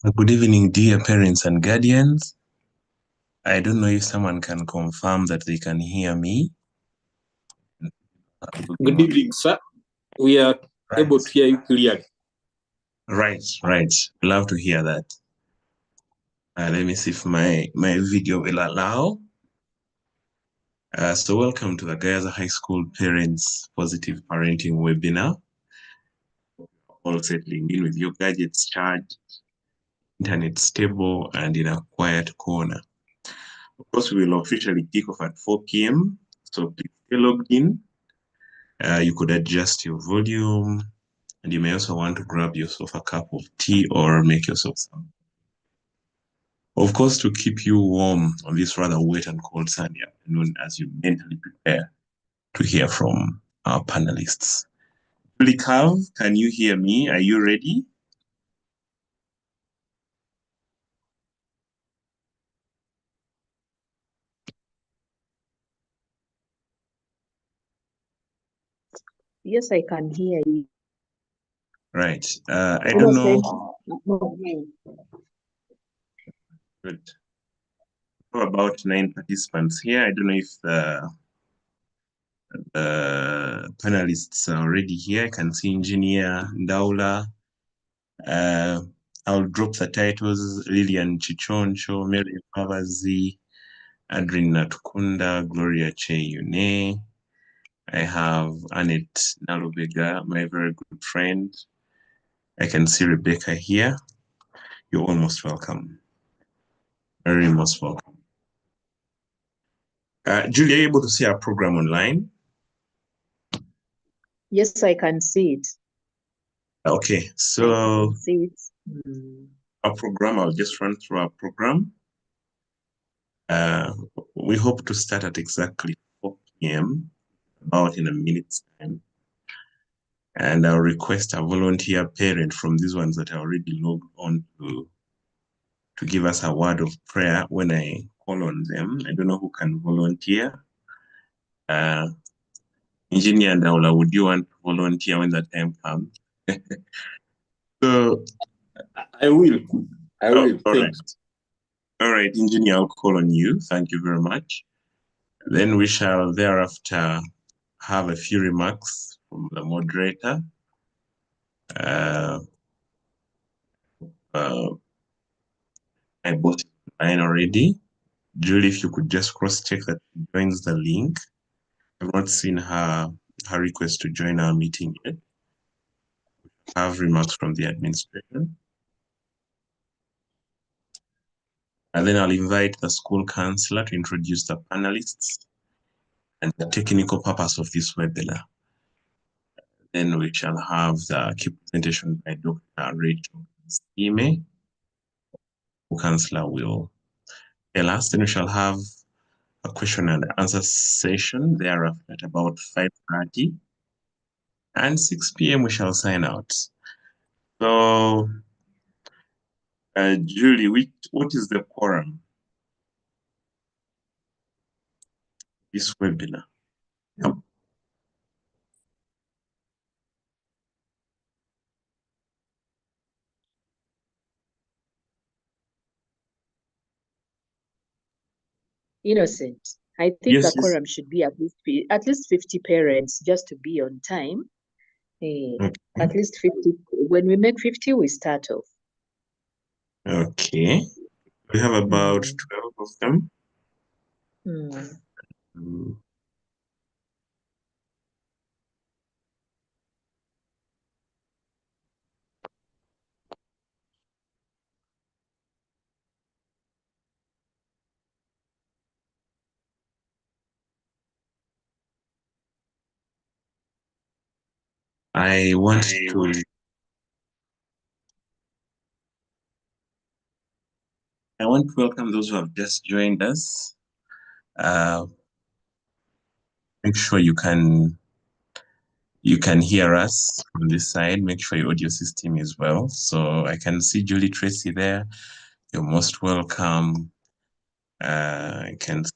Good evening, dear parents and guardians. I don't know if someone can confirm that they can hear me. Good evening, sir. We are able to hear you clearly. Right. Love to hear that. Let me see if my video will allow. So welcome to the Gayaza High School Parents Positive Parenting webinar. All settling in with your gadgets charged, internet stable, and in a quiet corner. Of course, we will officially kick off at 4 p.m. So please stay logged in. You could adjust your volume, and you may also want to grab yourself a cup of tea or make yourself some. Of course, to keep you warm on this rather wet and cold sunny afternoon as you mentally prepare to hear from our panelists. Julie Carv, can you hear me? Are you ready? Yes, I can hear you. Right. I don't know. Good. About 9 participants here. I don't know if the panelists are already here. I can see Engineer Ndaula. I'll drop the titles: Lilian Chichoncho, Mary Pavazi, Adrien Natukunda, Gloria Cheyune. I have Annette Nalubega, my very good friend. I can see Rebecca here. You're almost welcome. Very most welcome. Julia, are you able to see our program online? Yes, I can see it. Okay, so see it. Our program, I'll just run through our program. We hope to start at exactly 4 p.m., about in a minute's time. And I'll request a volunteer parent from these ones that are already logged on to give us a word of prayer when I call on them. I don't know who can volunteer. Engineer Ndaula, would you want to volunteer when that time comes? So I will. All right, Engineer, I'll call on you. Thank you very much. Then we shall thereafter have a few remarks from the moderator. My boss is online already. Julie, if you could just cross-check that she joins the link. I've not seen her request to join our meeting yet. I have remarks from the administration. And then I'll invite the school counselor to introduce the panelists and the technical purpose of this webinar. Then we shall have the key presentation by Dr. Rachel Stime, who counselor will tell us. Then we shall have a question and answer session thereafter at about 5:30. And 6 p.m. we shall sign out. So, Julie, what is the quorum? This webinar. Yep. Innocent. I think the quorum should be at least 50 parents just to be on time. Okay. At least 50. When we make 50, we start off. Okay. We have about 12 of them. I want to welcome those who have just joined us. Make sure you can hear us from this side. Make sure your audio system is well. So I can see Julie Tracy there. You're most welcome. I can see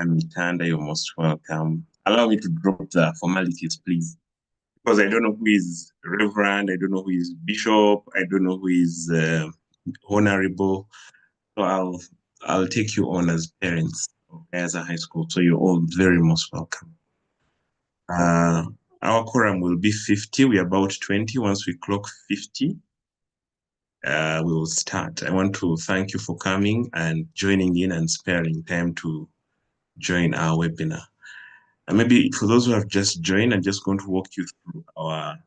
Mitanda, you're most welcome. Allow me to drop the formalities, please. Because I don't know who is Reverend, I don't know who is Bishop, I don't know who is honorable. So I'll take you on as parents of Gaza High School. So you're all very most welcome. Our quorum will be 50. We're about 20. Once we clock 50, we will start. I want to thank you for coming and joining in and sparing time to join our webinar. And maybe for those who have just joined, I'm just going to walk you through our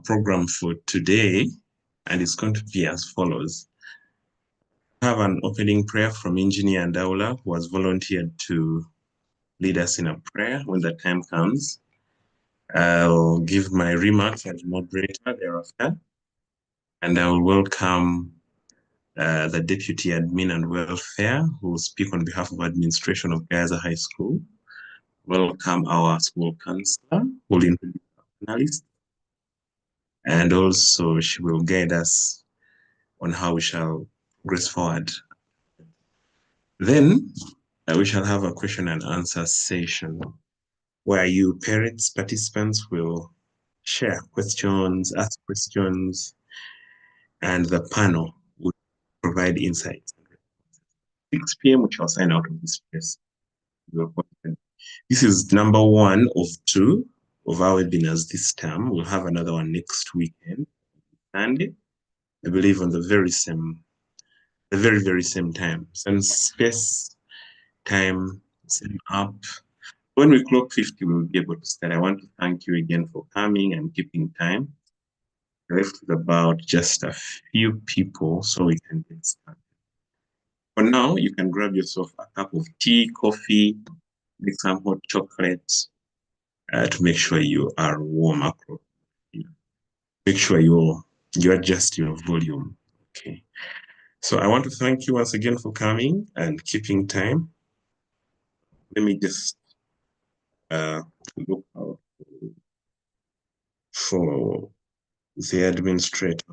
program for today, and it's going to be as follows. I have an opening prayer from Engineer Ndaula, who has volunteered to lead us in a prayer when the time comes. I'll give my remarks as moderator thereafter, and I will welcome the Deputy Admin and Welfare, who will speak on behalf of administration of Gaza High School. Welcome our school counselor, who will introduce our panelists, and also she will guide us on how we shall progress forward. Then we shall have a question and answer session where you parents, participants will share questions, ask questions, and the panel will provide insights. 6 p.m. we shall sign out of this place. This is number 1 of 2 of our webinars this term. We'll have another one next weekend, Sunday, I believe on the very same time. Same space, time, same app. When we clock 50, we'll be able to start. I want to thank you again for coming and keeping time. Left with about just a few people so we can get started. For now, you can grab yourself a cup of tea, coffee, make some hot chocolate to make sure you are warm up. Make sure you adjust your volume. Okay. So I want to thank you once again for coming and keeping time. Let me just look out for the administrator.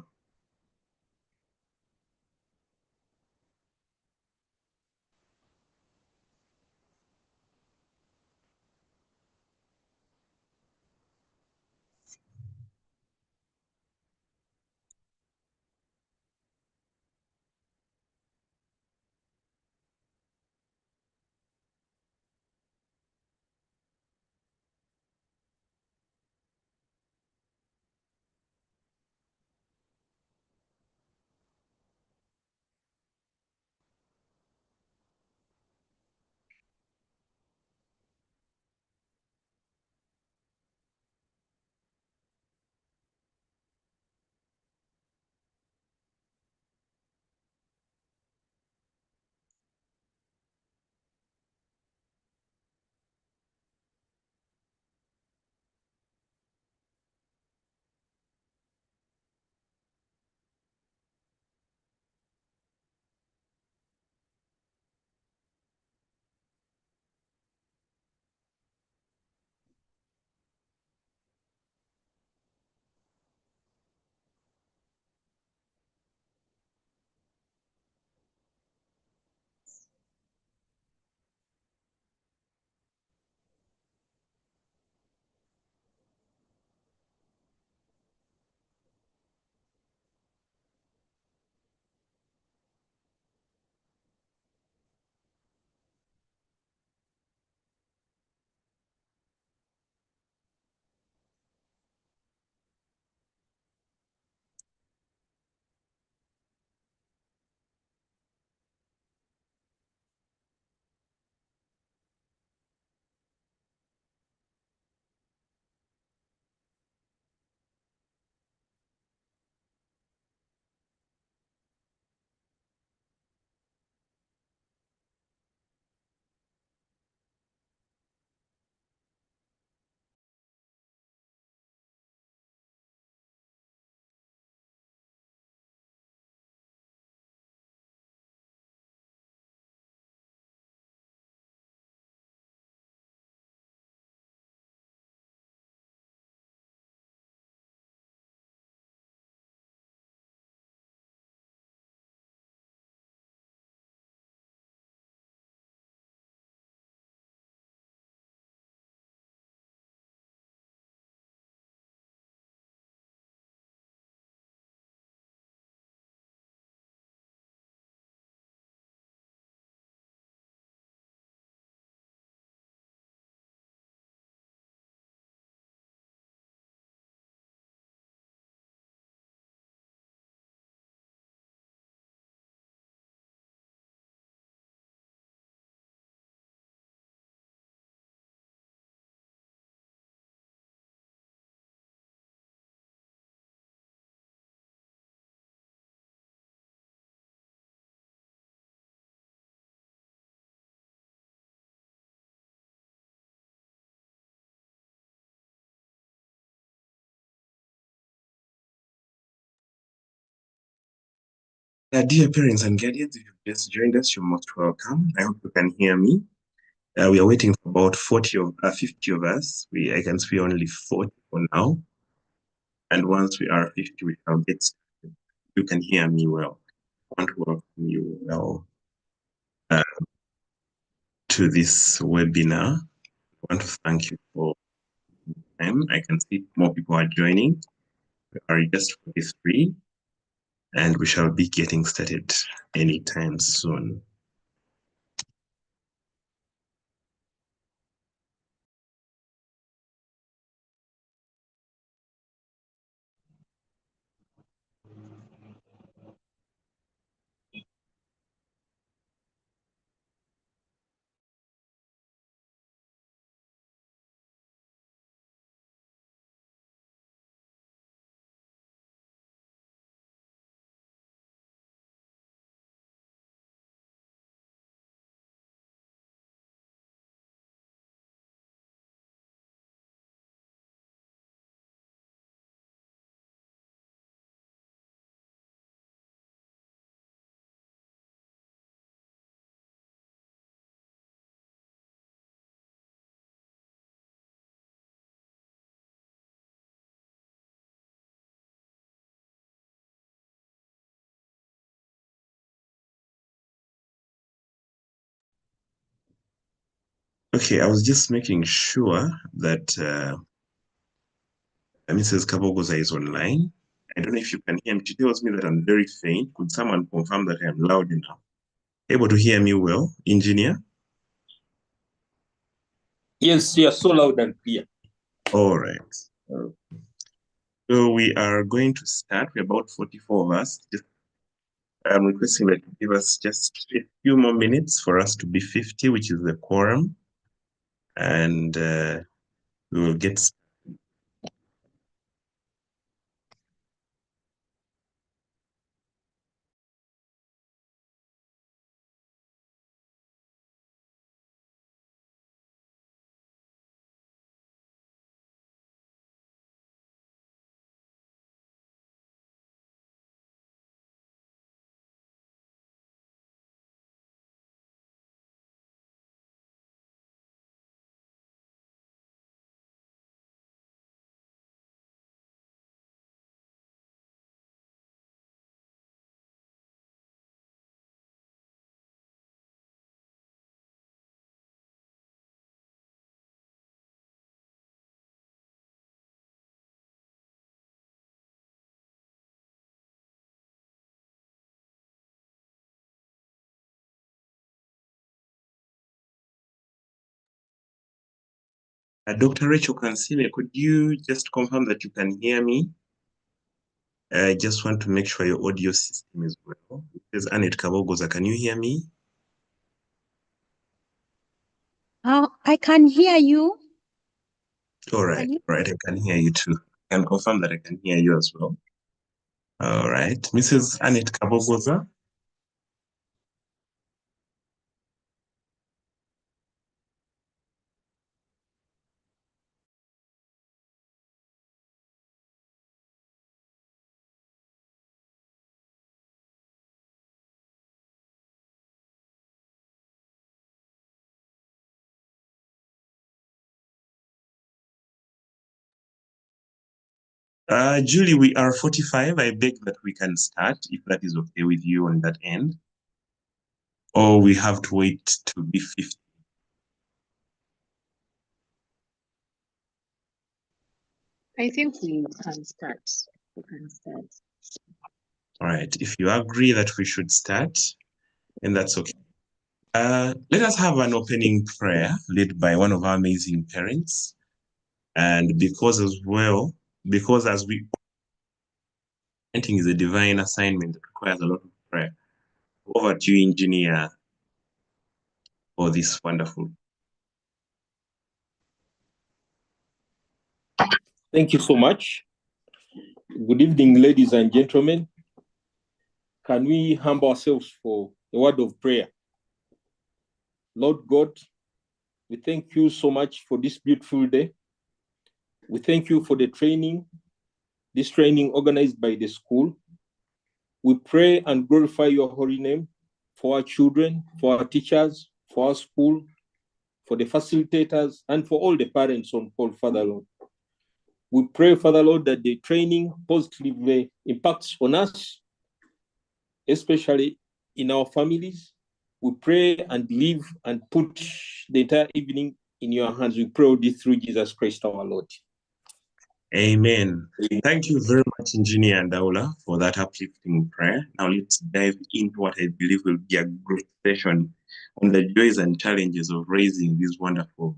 Dear parents and guardians, if you've just joined us, you're most welcome. I hope you can hear me. We are waiting for about 50 of us. I can see only 40 for now. And once we are 50, we shall get started. You can hear me well. I want to welcome you well to this webinar. I want to thank you for time. I can see more people are joining. We are just 43, and we shall be getting started anytime soon. Okay, I was just making sure that Mrs. Kabogoza is online. I don't know if you can hear me. She tells me that I'm very faint. Could someone confirm that I am loud enough? Able to hear me well, engineer? Yes, you are so loud and clear. All right. So we are going to start. We're about 44 of us. I'm requesting that you give us just a few more minutes for us to be 50, which is the quorum. And we will get started. Dr. Rachel Kansime, could you just confirm that you can hear me? I just want to make sure your audio system is well. It says Annette Kabogoza, can you hear me? I can hear you. All right, right, I can hear you too. I can confirm that I can hear you as well. All right, Mrs. Annette Kabogoza. Julie, we are 45. I beg that we can start, if that is okay with you on that end. Or we have to wait to be 50. I think we can start. We can start. All right, if you agree that we should start, then that's okay. Let us have an opening prayer led by one of our amazing parents. And because as we parenting is a divine assignment that requires a lot of prayer. Over to you, engineer, for this wonderful. Thank you so much. Good evening, ladies and gentlemen. Can we humble ourselves for a word of prayer? Lord God, we thank you so much for this beautiful day. We thank you for the training, this training organized by the school. We pray and glorify your holy name for our children, for our teachers, for our school, for the facilitators, and for all the parents on call, Father Lord. We pray, Father Lord, that the training positively impacts on us, especially in our families. We pray and live and put the entire evening in your hands. We pray all this through Jesus Christ, our Lord. Amen. Thank you very much, Engineer Ndaula, for that uplifting prayer. Now let's dive into what I believe will be a great session on the joys and challenges of raising these wonderful,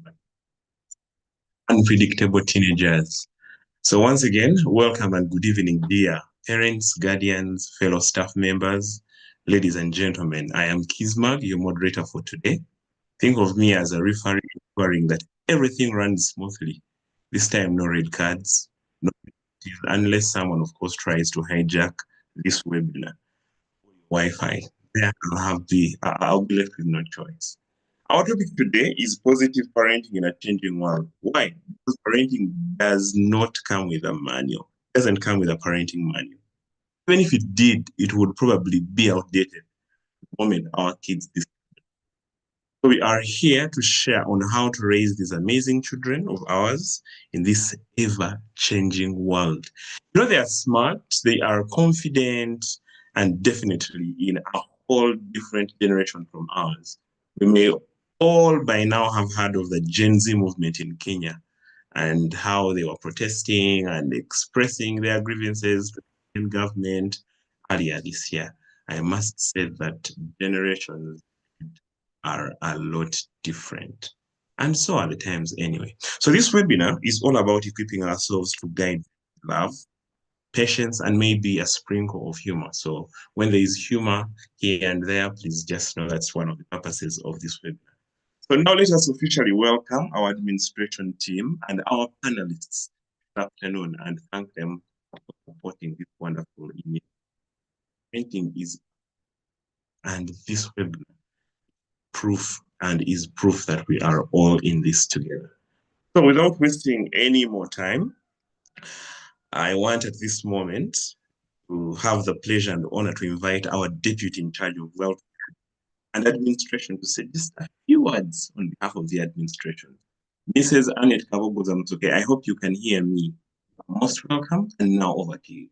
unpredictable teenagers. So once again, welcome and good evening, dear parents, guardians, fellow staff members, ladies and gentlemen. I am Kismag, your moderator for today. Think of me as a referee ensuring that everything runs smoothly. This time, no red cards, no penalties, unless someone, of course, tries to hijack this webinar. Wi-Fi. There I'll be left with no choice. Our topic today is positive parenting in a changing world. Why? Because parenting does not come with a manual. It doesn't come with a parenting manual. Even if it did, it would probably be outdated the moment our kids decide. So we are here to share on how to raise these amazing children of ours in this ever-changing world. You know, they are smart, they are confident, and definitely in a whole different generation from ours. We may all by now have heard of the Gen Z movement in Kenya and how they were protesting and expressing their grievances to the government earlier this year. I must say that generations are a lot different. And so are the times anyway. So this webinar is all about equipping ourselves to guide love, patience, and maybe a sprinkle of humor. So when there is humor here and there, please just know that's one of the purposes of this webinar. So now let us officially welcome our administration team and our panelists this afternoon and thank them for supporting this wonderful initiative. Parenting is, and this webinar is proof that we are all in this together. So without wasting any more time, I want at this moment to have the pleasure and honor to invite our deputy in charge of wealth and administration to say just a few words on behalf of the administration. Mrs. Annette Kabogozamtsuke, I hope you can hear me. Most welcome, and now over to you.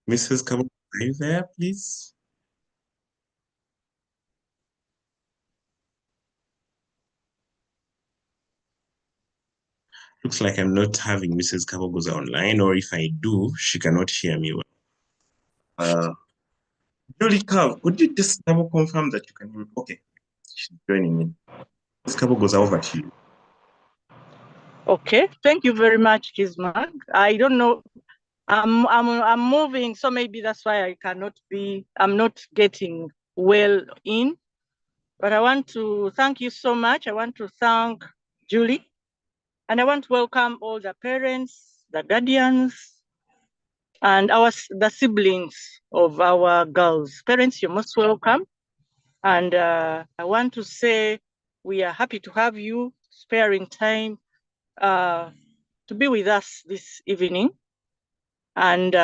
Mrs. Kabogozamtsuke, are you there, please? Looks like I'm not having Mrs. Kabogoza online, or if I do, she cannot hear me well. Julie Kav, could you just double confirm that you can hear me? Okay, she's joining me. Mrs. Kabogoza, over to you. Okay, thank you very much, Kismag. I don't know, I'm moving, so maybe that's why I'm not getting well in. But I want to thank you so much. I want to thank Julie, and I want to welcome all the parents, the guardians, and the siblings of our girls. Parents, you're most welcome. And I want to say we are happy to have you sparing time to be with us this evening. And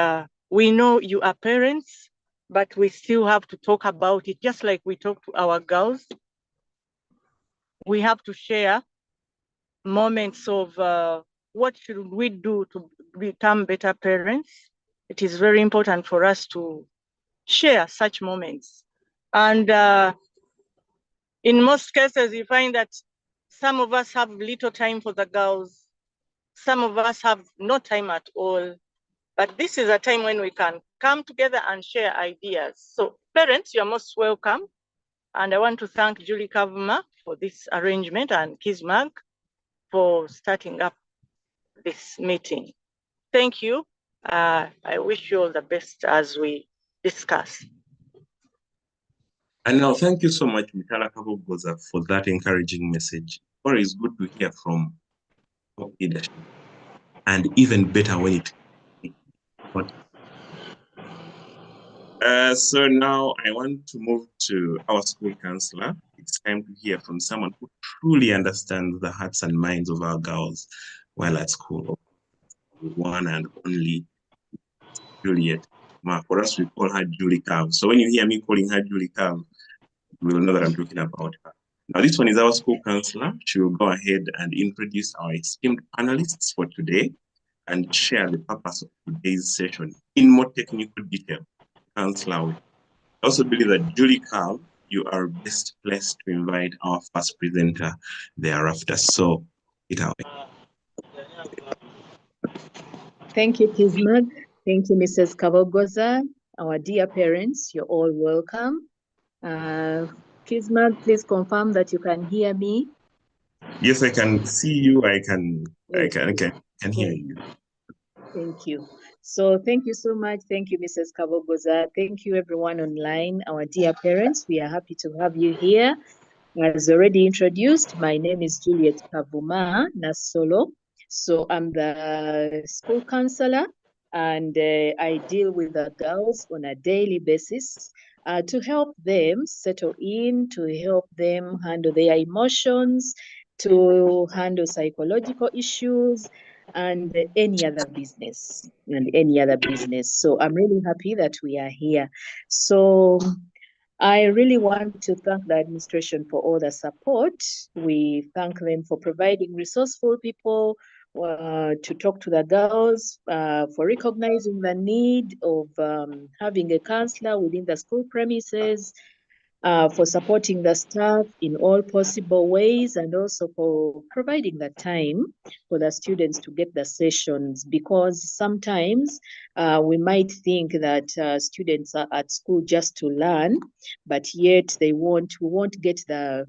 we know you are parents, but we still have to talk about it, just like we talk to our girls. We have to share moments of what should we do to become better parents. It is very important for us to share such moments. And in most cases, you find that some of us have little time for the girls. Some of us have no time at all. But this is a time when we can come together and share ideas. So parents, you're most welcome. And I want to thank Julie Kavuma for this arrangement and Kismag for starting up this meeting. Thank you. I wish you all the best as we discuss. And now, thank you so much, Mitala Kabogoza, for that encouraging message. Or it's good to hear from leadership, and even better when it. So now I want to move to our school counselor. It's time to hear from someone who truly understands the hearts and minds of our girls while at school. One and only Juliet. For us, we call her Julie Cav. So when you hear me calling her Julie Cav, you will know that I'm talking about her. Now, this one is our school counselor. She will go ahead and introduce our esteemed panelists for today and share the purpose of today's session in more technical detail. Counselor, I also believe that Julie Carl, you are best placed to invite our first presenter thereafter. So, it out. Thank you, Kismag. Thank you, Mrs. Kabogoza. Our dear parents, you're all welcome. Kismag, please confirm that you can hear me. Yes, I can see you. I can hear you. Thank you. So thank you so much. Thank you, Mrs. Kabogoza. Thank you, everyone online, our dear parents. We are happy to have you here. As already introduced, my name is Juliet Kavuma Nasolo. So I'm the school counselor, and I deal with the girls on a daily basis to help them settle in, to help them handle their emotions, to handle psychological issues, and any other business. So I'm really happy that we are here. So I really want to thank the administration for all the support. We thank them for providing resourceful people to talk to the girls, for recognizing the need of having a counselor within the school premises, for supporting the staff in all possible ways, and also for providing the time for the students to get the sessions, because sometimes we might think that students are at school just to learn, but yet we won't get the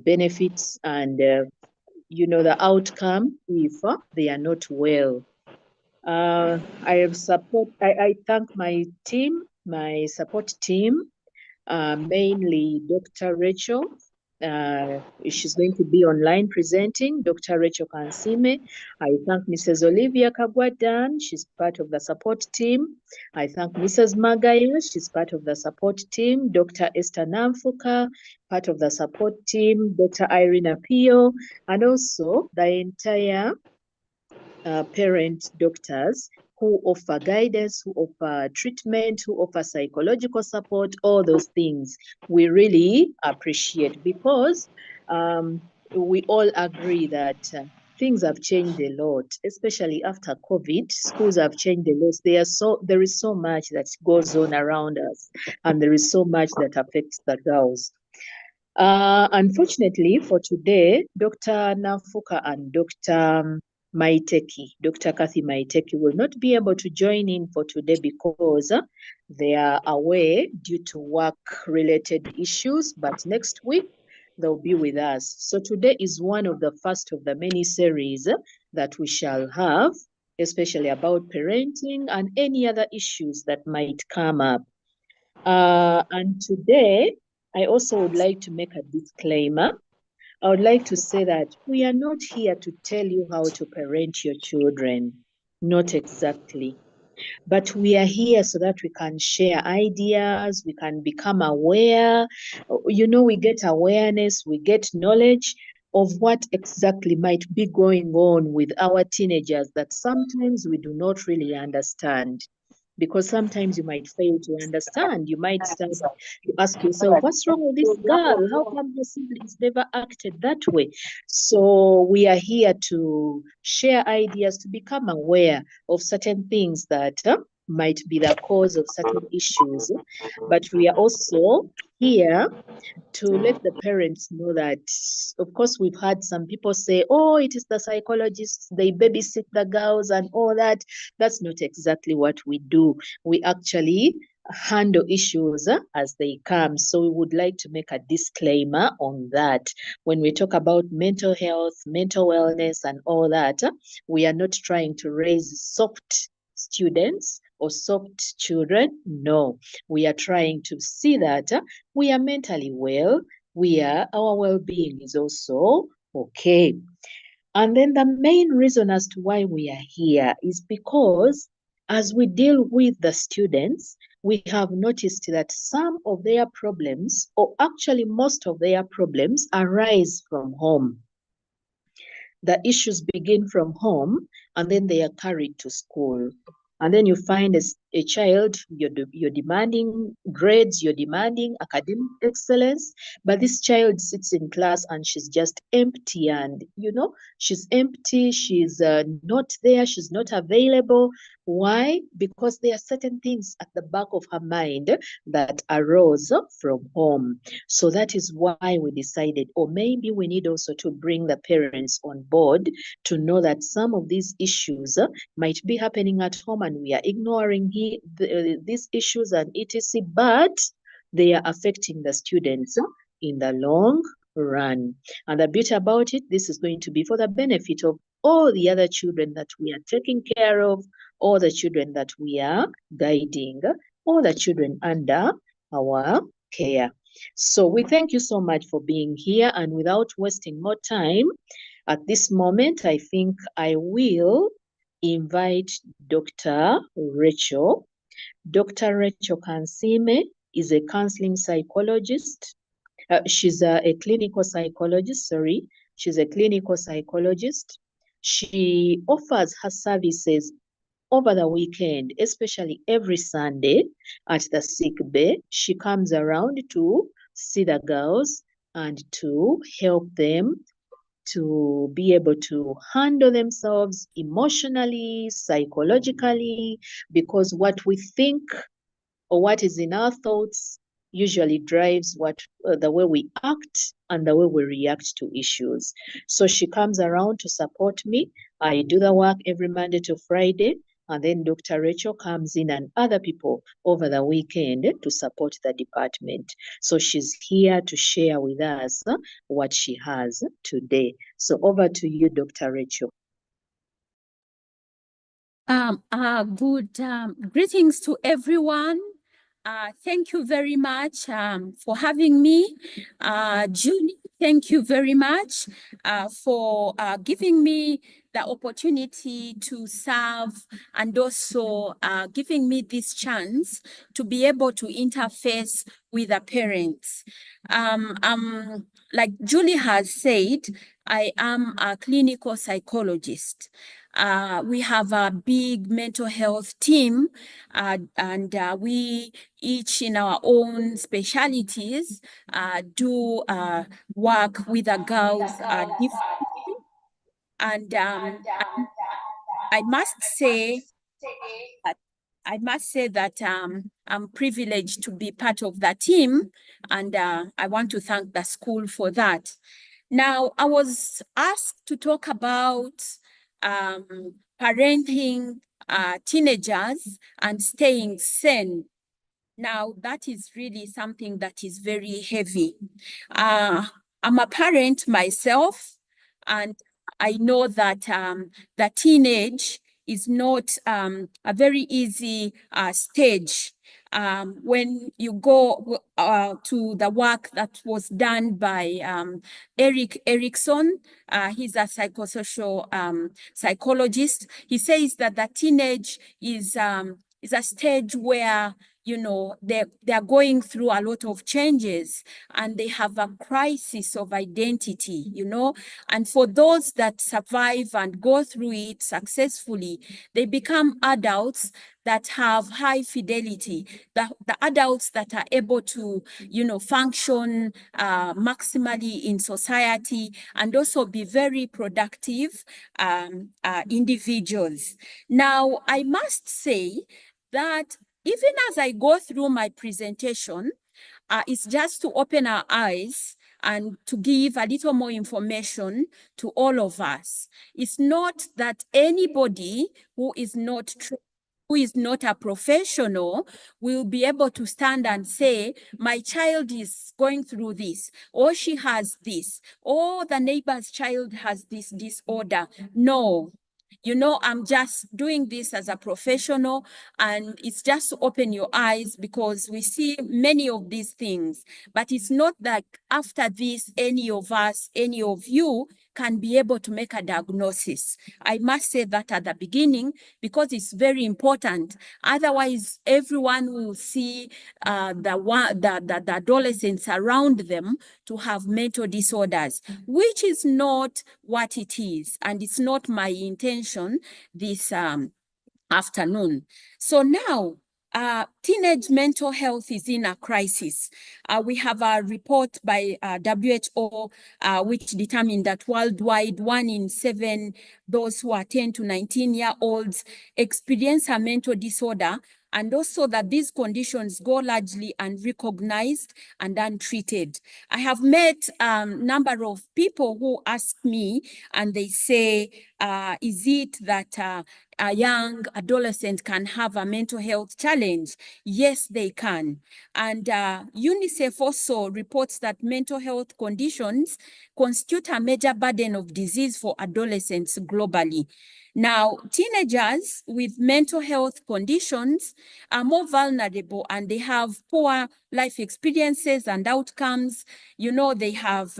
benefits and the outcome if they are not well. I thank my team, my support team, mainly Dr. Rachel. She's going to be online presenting, Dr. Rachel Kansime. I thank Mrs. Olivia Kagwadan. She's part of the support team. I thank Mrs. Magaya. She's part of the support team. Dr. Esther Namfuka, part of the support team. Dr. Irene Apio, and also the entire parent doctors who offer guidance, who offer treatment, who offer psychological support, all those things we really appreciate, because we all agree that things have changed a lot, especially after COVID. Schools have changed a lot. There is so much that goes on around us, and there is so much that affects the girls. Unfortunately for today, Dr. Nafuka and Dr. Dr. Kathy Maiteki will not be able to join in for today because they are away due to work-related issues, but next week they'll be with us. So today is one of the first of the many series that we shall have, especially about parenting and any other issues that might come up. And today, I also would like to make a disclaimer. I would like to say that we are not here to tell you how to parent your children, not exactly. But we are here so that we can share ideas, we can become aware. We get awareness, we get knowledge of what exactly might be going on with our teenagers that sometimes we do not really understand. Because sometimes you might fail to understand. You might start to ask yourself, what's wrong with this girl? How come her siblings never acted that way? So we are here to share ideas, to become aware of certain things that might be the cause of certain issues. But we are also here to let the parents know that, of course, we've had some people say, oh, it is the psychologists, they babysit the girls and all that. That's not exactly what we do. We actually handle issues as they come. So we would like to make a disclaimer on that. When we talk about mental health, mental wellness, and all that, we are not trying to raise soft students or soft children. No, we are trying to see that we are mentally well. Our well-being is also okay. And then the main reason as to why we are here is because as we deal with the students, we have noticed that some of their problems, or actually most of their problems, arise from home. The issues begin from home and then they are carried to school. And then you find a child, you're demanding grades, you're demanding academic excellence, but this child sits in class and she's just empty, and she's empty, she's not there, she's not available. Why? Because there are certain things at the back of her mind that arose from home. So that is why we decided, or maybe we need also to bring the parents on board to know that some of these issues might be happening at home and we are ignoring these issues and etc., but they are affecting the students in the long run. And the beauty about it, this is going to be for the benefit of all the other children that we are taking care of, all the children that we are guiding, all the children under our care. So we thank you so much for being here, and without wasting more time, at this moment, I think I will invite Dr. Rachel. Dr. Rachel Kansime is a counseling psychologist. She's a clinical psychologist, sorry. She's a clinical psychologist. She offers her services over the weekend, especially every Sunday at the sick bay. She comes around to see the girls and to help them to be able to handle themselves emotionally, psychologically, because what we think or what is in our thoughts usually drives the way we act and the way we react to issues. So she comes around to support me. I do the work every Monday to Friday, and then Dr. Rachel comes in and other people over the weekend to support the department. So she's here to share with us what she has today. So over to you, Dr. Rachel. Greetings to everyone. Thank you very much for having me. Julie, thank you very much for giving me the opportunity to serve, and also giving me this chance to be able to interface with the parents. Like Julie has said, I am a clinical psychologist. We have a big mental health team, and we each in our own specialities do work with the girls differently. And I must say that I'm privileged to be part of that team, and I want to thank the school for that. Now, I was asked to talk about parenting teenagers and staying sane. Now, that is really something that is very heavy. I'm a parent myself, and I know that the teenage is not a very easy stage. When you go to the work that was done by Erik Erikson, he's a psychosocial psychologist. He says that the teenage is a stage where they're going through a lot of changes and they have a crisis of identity, and for those that survive and go through it successfully, they become adults that have high fidelity, the adults that are able to, function maximally in society and also be very productive individuals. Now, I must say that even as I go through my presentation, it's just to open our eyes and to give a little more information to all of us. It's not that anybody who is not a professional will be able to stand and say, my child is going through this, or she has this, or the neighbor's child has this disorder. No. I'm just doing this as a professional, and it's just to open your eyes because we see many of these things. But it's not that after this, any of us, any of you can be able to make a diagnosis. I must say that at the beginning, because it's very important. Otherwise, everyone will see the adolescents around them to have mental disorders, which is not what it is. And it's not my intention this afternoon. So now, teenage mental health is in a crisis. We have a report by WHO which determined that worldwide 1 in 7 those who are 10 to 19-year-olds experience a mental disorder, and also that these conditions go largely unrecognized and untreated. I have met a number of people who ask me, and they say, is it that a young adolescent can have a mental health challenge? Yes, they can. And UNICEF also reports that mental health conditions constitute a major burden of disease for adolescents globally. Now, teenagers with mental health conditions are more vulnerable, and they have poor life experiences and outcomes. You know, they have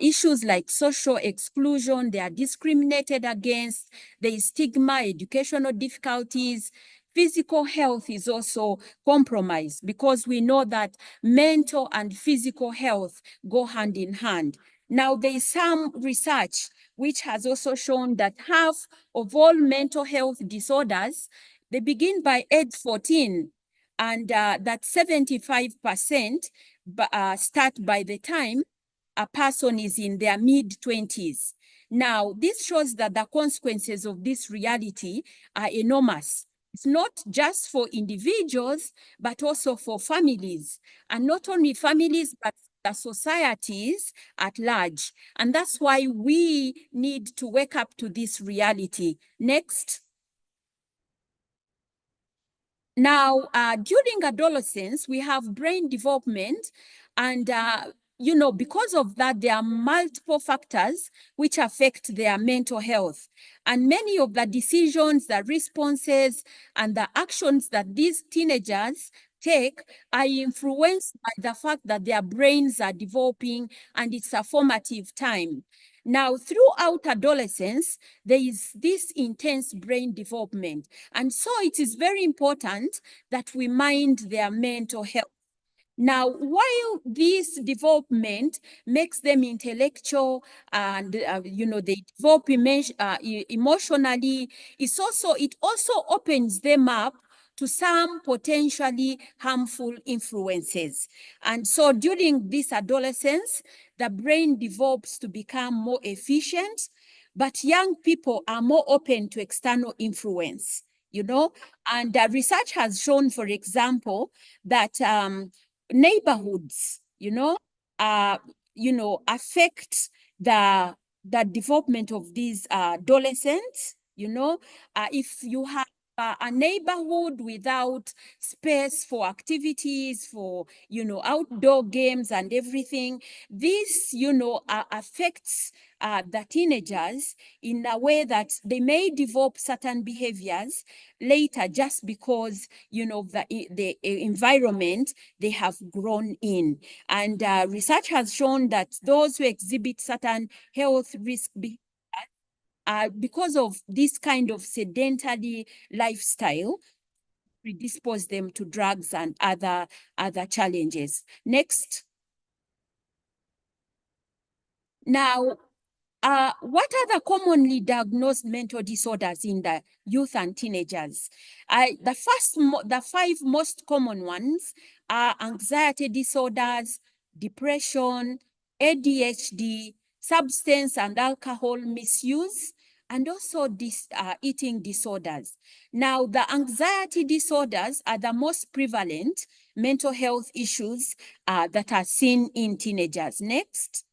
issues like social exclusion, they are discriminated against, there is stigma, educational difficulties. Physical health is also compromised, because we know that mental and physical health go hand in hand. Now, there is some research which has also shown that half of all mental health disorders, they begin by age 14, and that 75% start by the time a person is in their mid-20s. Now, this shows that the consequences of this reality are enormous. It's not just for individuals, but also for families. And not only families, but the societies at large. And that's why we need to wake up to this reality. Next. Now, during adolescence, we have brain development, and you know, because of that, there are multiple factors which affect their mental health. And many of the decisions, the responses, and the actions that these teenagers take are influenced by the fact that their brains are developing, and it's a formative time. Now, throughout adolescence, there is this intense brain development. And so it is very important that we mind their mental health. Now, while this development makes them intellectual and, you know, they develop emotionally, it also opens them up to some potentially harmful influences. And so during this adolescence, the brain develops to become more efficient, but young people are more open to external influence, you know. And research has shown, for example, that neighborhoods, affect the development of these adolescents. If you have a neighborhood without space for activities, for, outdoor games and everything, this, affects the teenagers in a way that they may develop certain behaviors later just because, the environment they have grown in. And research has shown that those who exhibit certain health risk behaviors, because of this kind of sedentary lifestyle, predispose them to drugs and other challenges. Next. Now, what are the commonly diagnosed mental disorders in the youth and teenagers? The 5 most common ones are anxiety disorders, depression, ADHD, substance and alcohol misuse, and also eating disorders. Now, the anxiety disorders are the most prevalent mental health issues that are seen in teenagers. Next.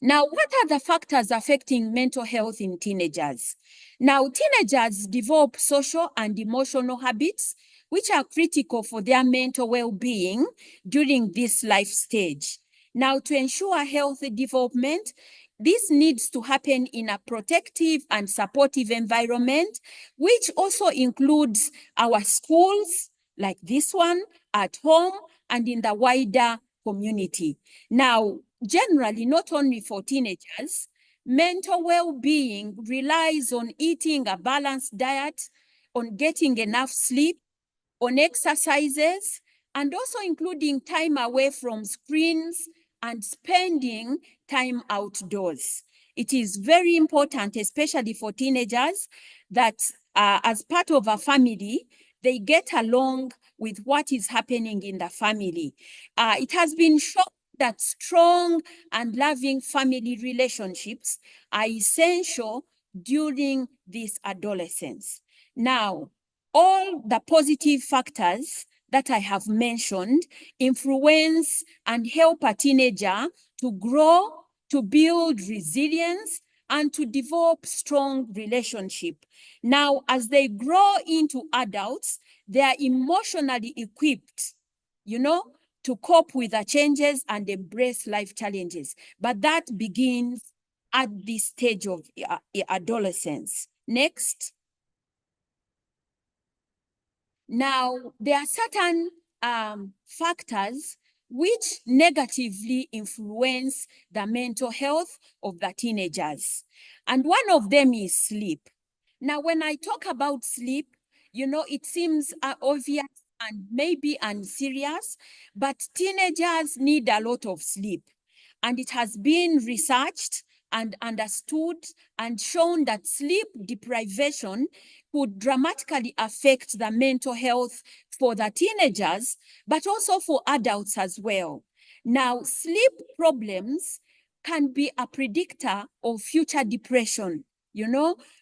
Now, what are the factors affecting mental health in teenagers? Now, teenagers develop social and emotional habits which are critical for their mental well-being during this life stage. Now, to ensure healthy development, this needs to happen in a protective and supportive environment, which also includes our schools, like this one, at home, and in the wider community. Now, generally, not only for teenagers, mental well-being relies on eating a balanced diet, on getting enough sleep, on exercises, and also including time away from screens and spending time outdoors. It is very important, especially for teenagers, that as part of a family, they get along with what is happening in the family. It has been shown that strong and loving family relationships are essential during this adolescence. Now, all the positive factors that I have mentioned influence and help a teenager to grow, to build resilience, and to develop strong relationship. Now, as they grow into adults, they are emotionally equipped, to cope with the changes and embrace life challenges. But that begins at this stage of adolescence. Next. Now, there are certain factors which negatively influence the mental health of the teenagers. And one of them is sleep. Now, when I talk about sleep, it seems obvious and maybe unserious, but teenagers need a lot of sleep. And it has been researched and understood and shown that sleep deprivation could dramatically affect the mental health for the teenagers, but also for adults as well. Now, sleep problems can be a predictor of future depression.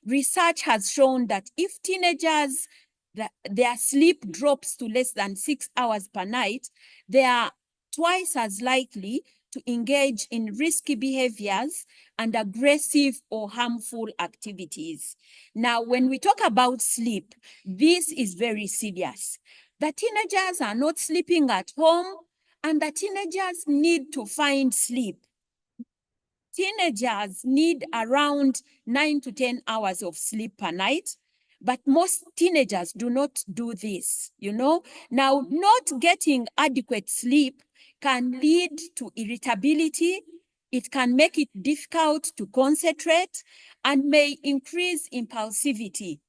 Research has shown that if teenagers, their sleep drops to less than 6 hours per night, they are twice as likely to engage in risky behaviors and aggressive or harmful activities. Now, when we talk about sleep, this is very serious. The teenagers are not sleeping at home, and the teenagers need to find sleep. Teenagers need around 9 to 10 hours of sleep per night, but most teenagers do not do this, Now, not getting adequate sleep can lead to irritability. It can make it difficult to concentrate and may increase impulsivity.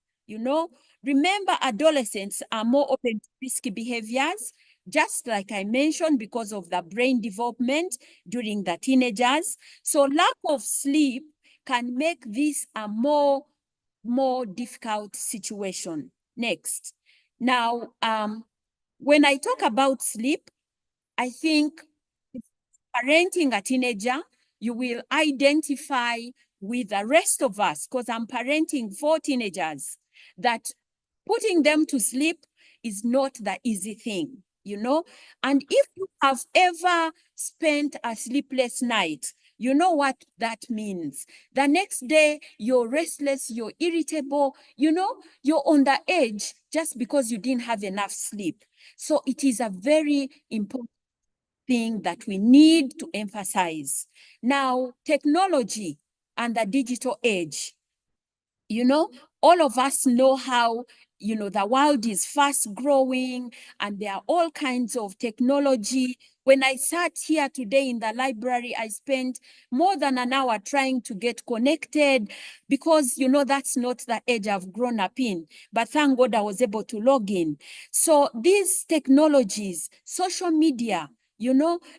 Remember, adolescents are more open to risky behaviors, just like I mentioned, because of the brain development during the teenagers. So lack of sleep can make this a more difficult situation. Next. Now, when I talk about sleep, I think parenting a teenager, you will identify with the rest of us, because I'm parenting 4 teenagers, that putting them to sleep is not the easy thing, And if you have ever spent a sleepless night, you know what that means. The next day, you're restless, you're irritable, you're on the edge just because you didn't have enough sleep. So it is a very important thing that we need to emphasize. Now, technology and the digital age, all of us know how, the world is fast growing and there are all kinds of technology. When I sat here today in the library, I spent more than an hour trying to get connected because, that's not the age I've grown up in. But thank God I was able to log in. So these technologies, social media,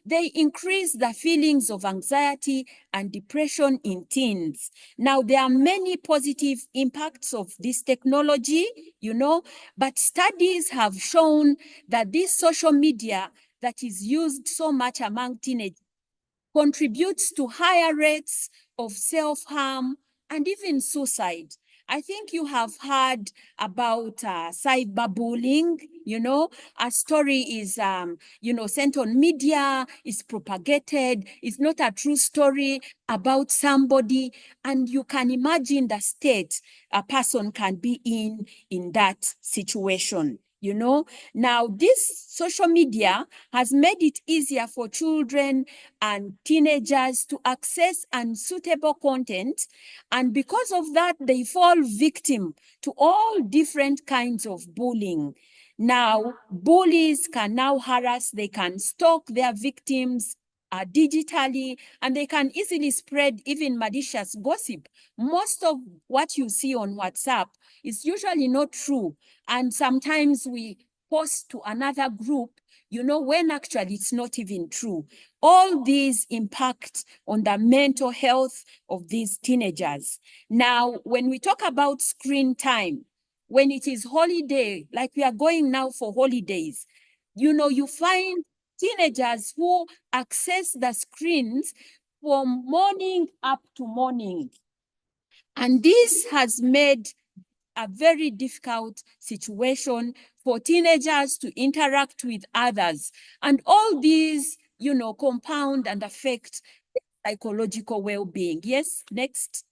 they increase the feelings of anxiety and depression in teens. Now, there are many positive impacts of this technology, but studies have shown that this social media that is used so much among teenagers contributes to higher rates of self-harm and even suicide. I think you have heard about cyberbullying, a story is, sent on media, is propagated, it's not a true story about somebody, and you can imagine the state a person can be in that situation. Now this social media has made it easier for children and teenagers to access unsuitable content. And because of that, they fall victim to all different kinds of bullying. Now, bullies can now harass, they can stalk their victims, digitally, and they can easily spread even malicious gossip. Most of what you see on WhatsApp is usually not true. And sometimes we post to another group, you know, when actually it's not even true. All these impact on the mental health of these teenagers. Now, when we talk about screen time, when it is holiday, like we are going now for holidays, you know, you find teenagers who access the screens from morning up to morning. And this has made a very difficult situation for teenagers to interact with others. And all these, you know, compound and affect psychological well-being. Yes, next.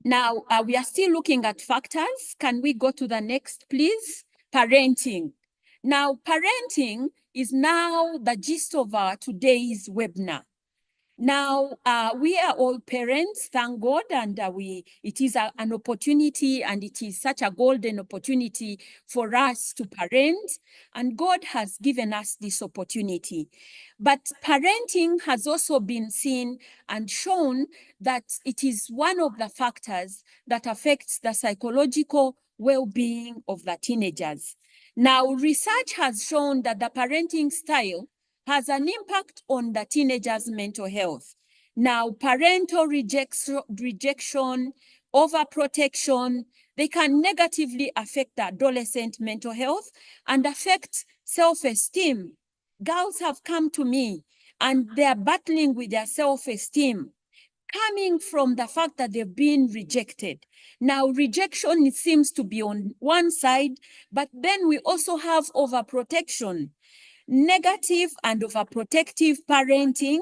Now, we are still looking at factors. Can we go to the next, please? Parenting. Now, parenting is now the gist of our today's webinar. Now, we are all parents, thank God, and it is an opportunity, and it is such a golden opportunity for us to parent, and God has given us this opportunity. But parenting has also been seen and shown that it is one of the factors that affects the psychological well-being of the teenagers. Now, research has shown that the parenting style has an impact on the teenager's mental health. Now, parental rejection, overprotection, they can negatively affect the adolescent mental health and affect self-esteem. Girls have come to me and they are battling with their self-esteem, coming from the fact that they've been rejected. Now, rejection, it seems to be on one side, but then we also have overprotection. Negative and overprotective parenting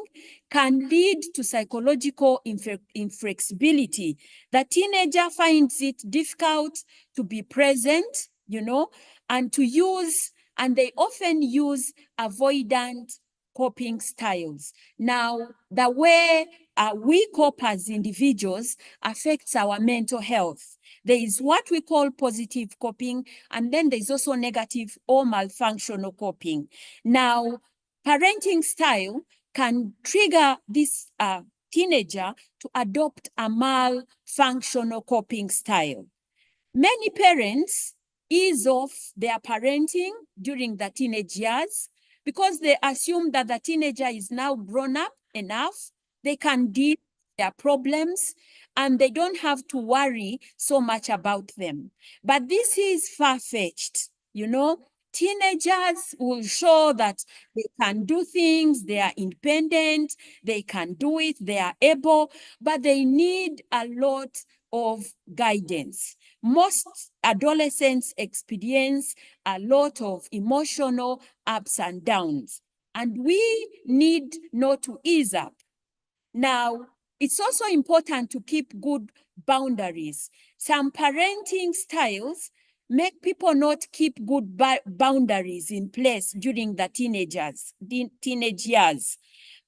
can lead to psychological inflexibility. The teenager finds it difficult to be present, you know, and to use, and they often use avoidant coping styles. Now, the way we cope as individuals affects our mental health. There is what we call positive coping, and then there's also negative or malfunctional coping. Now, parenting style can trigger this teenager to adopt a malfunctional coping style. Many parents ease off their parenting during the teenage years because they assume that the teenager is now grown up enough, they can deal with their problems, and they don't have to worry so much about them. But this is far-fetched, you know. Teenagers will show that they can do things, they are independent, they can do it, they are able, but they need a lot of guidance. Most adolescents experience a lot of emotional ups and downs, and we need not to ease up. Now, it's also important to keep good boundaries. Some parenting styles make people not keep good boundaries in place during the teenage years.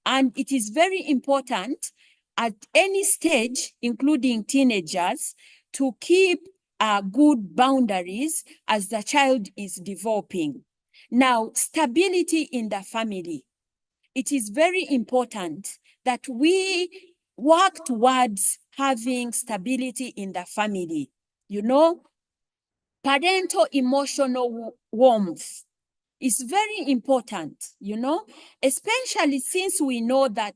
And it is very important at any stage, including teenagers, to keep good boundaries as the child is developing. Now, stability in the family. It is very important that we work towards having stability in the family. You know, parental emotional warmth is very important, you know, especially since we know that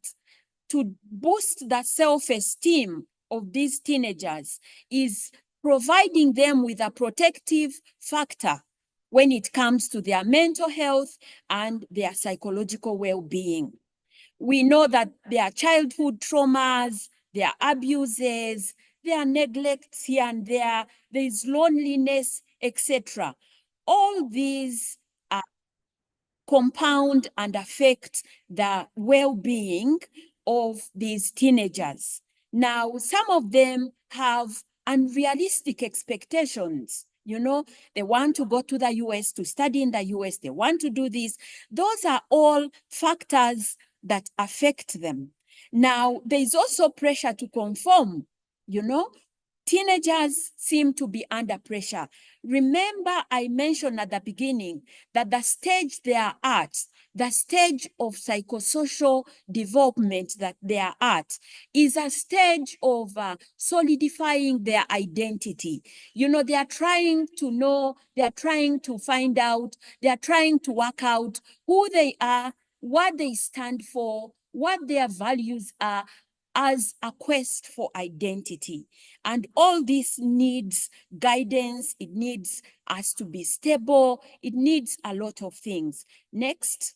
to boost the self-esteem of these teenagers is providing them with a protective factor when it comes to their mental health and their psychological well-being. We know that there are childhood traumas, there are abuses, there are neglects here and there is loneliness, etc. All these compound and affect the well-being of these teenagers. Now, some of them have unrealistic expectations. You know, they want to go to the US to study in the US, they want to do this. Those are all factors that affect them. Now, there is also pressure to conform, you know. Teenagers seem to be under pressure. Remember, I mentioned at the beginning that the stage they are at, the stage of psychosocial development that they are at, is a stage of solidifying their identity. You know, they are trying to know, they are trying to find out, they are trying to work out who they are, what they stand for, what their values are, as a quest for identity. And all this needs guidance. It needs us to be stable. It needs a lot of things. Next.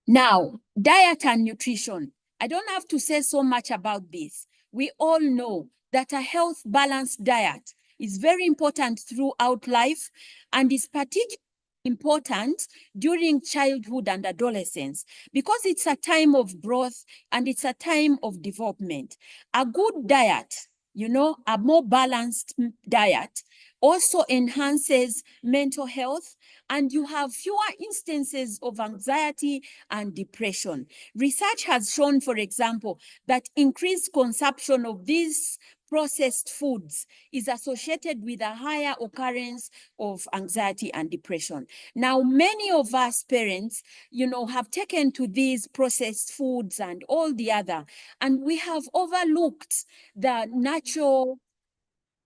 Now, diet and nutrition. I don't have to say so much about this. We all know that a health balanced diet is very important throughout life and is particularly important during childhood and adolescence because it's a time of growth and it's a time of development. A good diet, you know, a more balanced diet also enhances mental health, and you have fewer instances of anxiety and depression. Research has shown, for example, that increased consumption of these processed foods is associated with a higher occurrence of anxiety and depression. Now, many of us parents, you know, have taken to these processed foods and all the other, and we have overlooked the natural,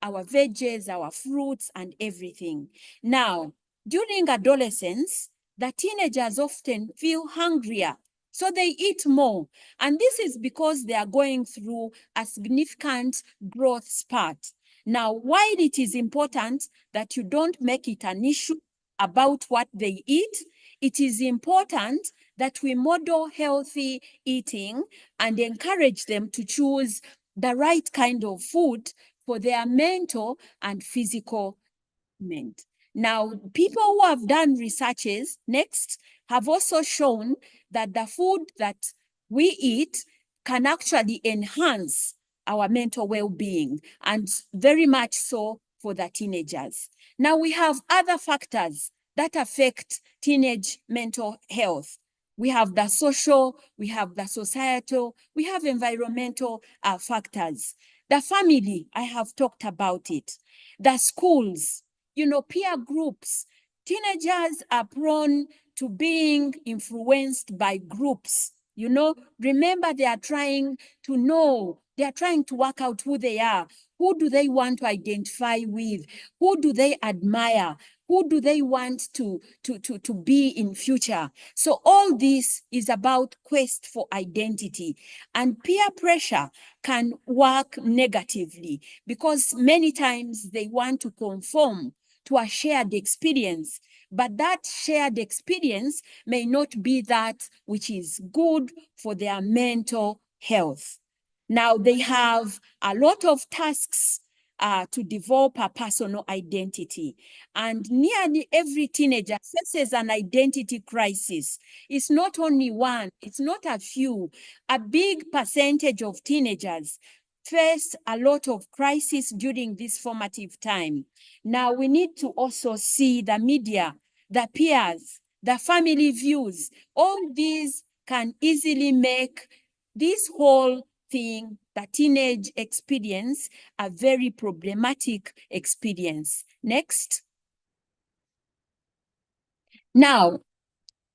our veggies, our fruits, and everything. Now, during adolescence, the teenagers often feel hungrier, so they eat more. And this is because they are going through a significant growth spurt. Now, while it is important that you don't make it an issue about what they eat, it is important that we model healthy eating and encourage them to choose the right kind of food for their mental and physical development. Now, people who have done researches, next, have also shown that the food that we eat can actually enhance our mental well-being, and very much so for the teenagers. Now, we have other factors that affect teenage mental health. We have the social, we have the societal, we have environmental factors. The family, I have talked about it. The schools, you know, peer groups. Teenagers are prone to being influenced by groups. You know, remember, they are trying to know, they are trying to work out who they are. Who do they want to identify with? Who do they admire? Who do they want to be in future? So all this is about quest for identity, and peer pressure can work negatively because many times they want to conform to a shared experience, but that shared experience may not be that which is good for their mental health. Now, they have a lot of tasks to develop a personal identity. And nearly every teenager faces an identity crisis. It's not only one, it's not a few. A big percentage of teenagers face a lot of crisis during this formative time. Now, we need to also see the media, the peers, the family views. All these can easily make this whole thing, the teenage experience, a very problematic experience. Next. Now,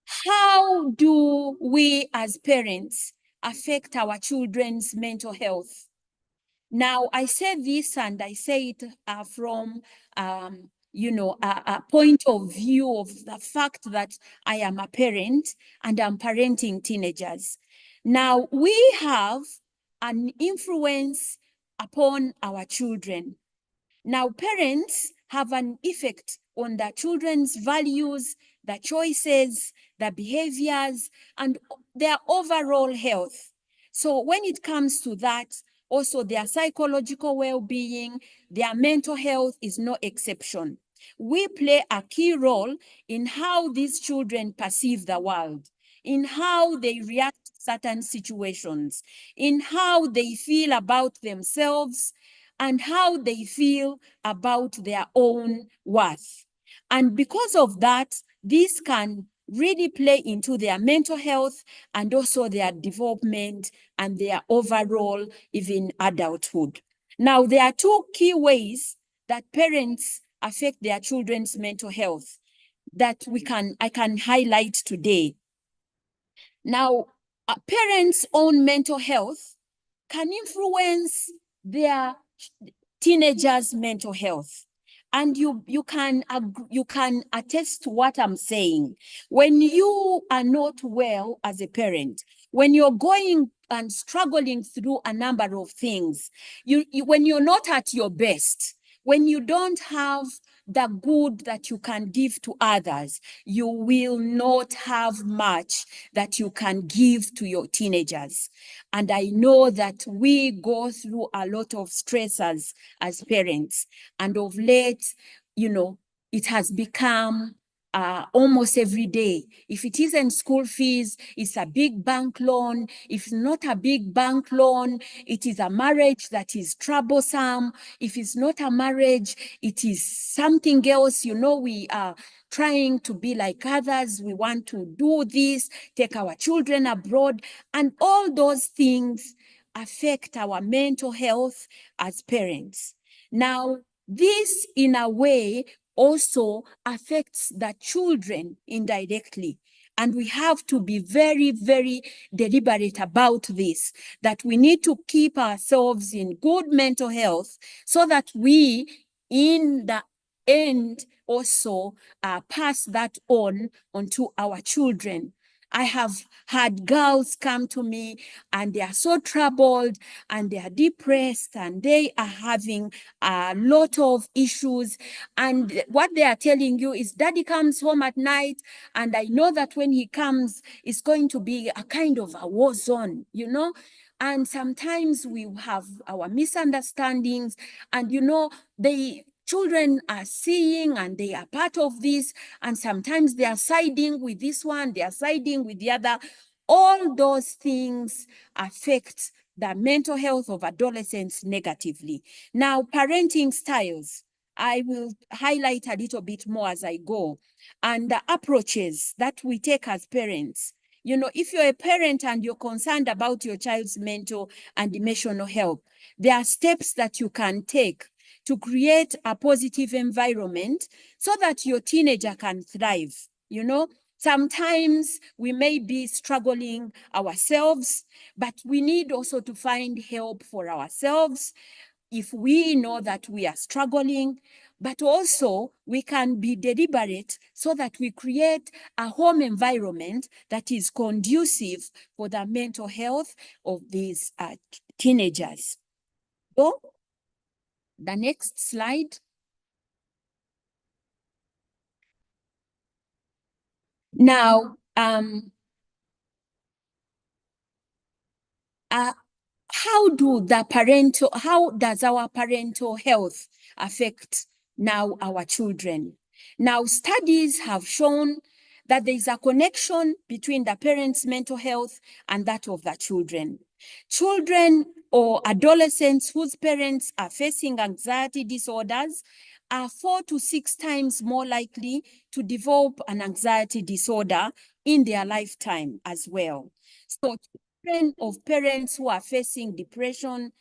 how do we as parents affect our children's mental health? Now, I say this and I say it from, you know, a point of view of the fact that I am a parent and I'm parenting teenagers. Now, we have an influence upon our children. Now, parents have an effect on their children's values, their choices, their behaviors, and their overall health. So when it comes to that, also their psychological well-being, their mental health is no exception. We play a key role in how these children perceive the world, in how they react to certain situations, in how they feel about themselves, and how they feel about their own worth. And because of that, this can really play into their mental health and also their development and their overall even adulthood. Now, there are two key ways that parents affect their children's mental health that I can highlight today. Now, parents' own mental health can influence their teenagers' mental health. And you can attest to what I'm saying. When you are not well as a parent, when you're going and struggling through a number of things, when you're not at your best, when you don't have the good that you can give to others, you will not have much that you can give to your teenagers. And I know that we go through a lot of stressors as parents. And of late, you know, it has become almost every day. If it isn't school fees, it's a big bank loan. If not a big bank loan, it is a marriage that is troublesome. If it's not a marriage, it is something else. You know, we are trying to be like others. We want to do this, take our children abroad, and all those things affect our mental health as parents. Now, this in a way also affects the children indirectly. And we have to be very, very deliberate about this, that we need to keep ourselves in good mental health so that we, in the end, also pass that on onto our children. I have had girls come to me and they are so troubled and they are depressed and they are having a lot of issues. And what they are telling you is, Daddy comes home at night and I know that when he comes, it's going to be a kind of a war zone, you know? And sometimes we have our misunderstandings and, you know, children are seeing and they are part of this, and sometimes they are siding with this one, they are siding with the other. All those things affect the mental health of adolescents negatively. Now, parenting styles, I will highlight a little bit more as I go, and the approaches that we take as parents. You know, if you're a parent and you're concerned about your child's mental and emotional health, there are steps that you can take to create a positive environment so that your teenager can thrive. You know, sometimes we may be struggling ourselves, but we need also to find help for ourselves if we know that we are struggling, but also we can be deliberate so that we create a home environment that is conducive for the mental health of these teenagers. So, the next slide. Now, how does our parental health affect now our children? Now, studies have shown that there is a connection between the parents' mental health and that of the children. Children or adolescents whose parents are facing anxiety disorders are 4 to 6 times more likely to develop an anxiety disorder in their lifetime as well. So children of parents who are facing depression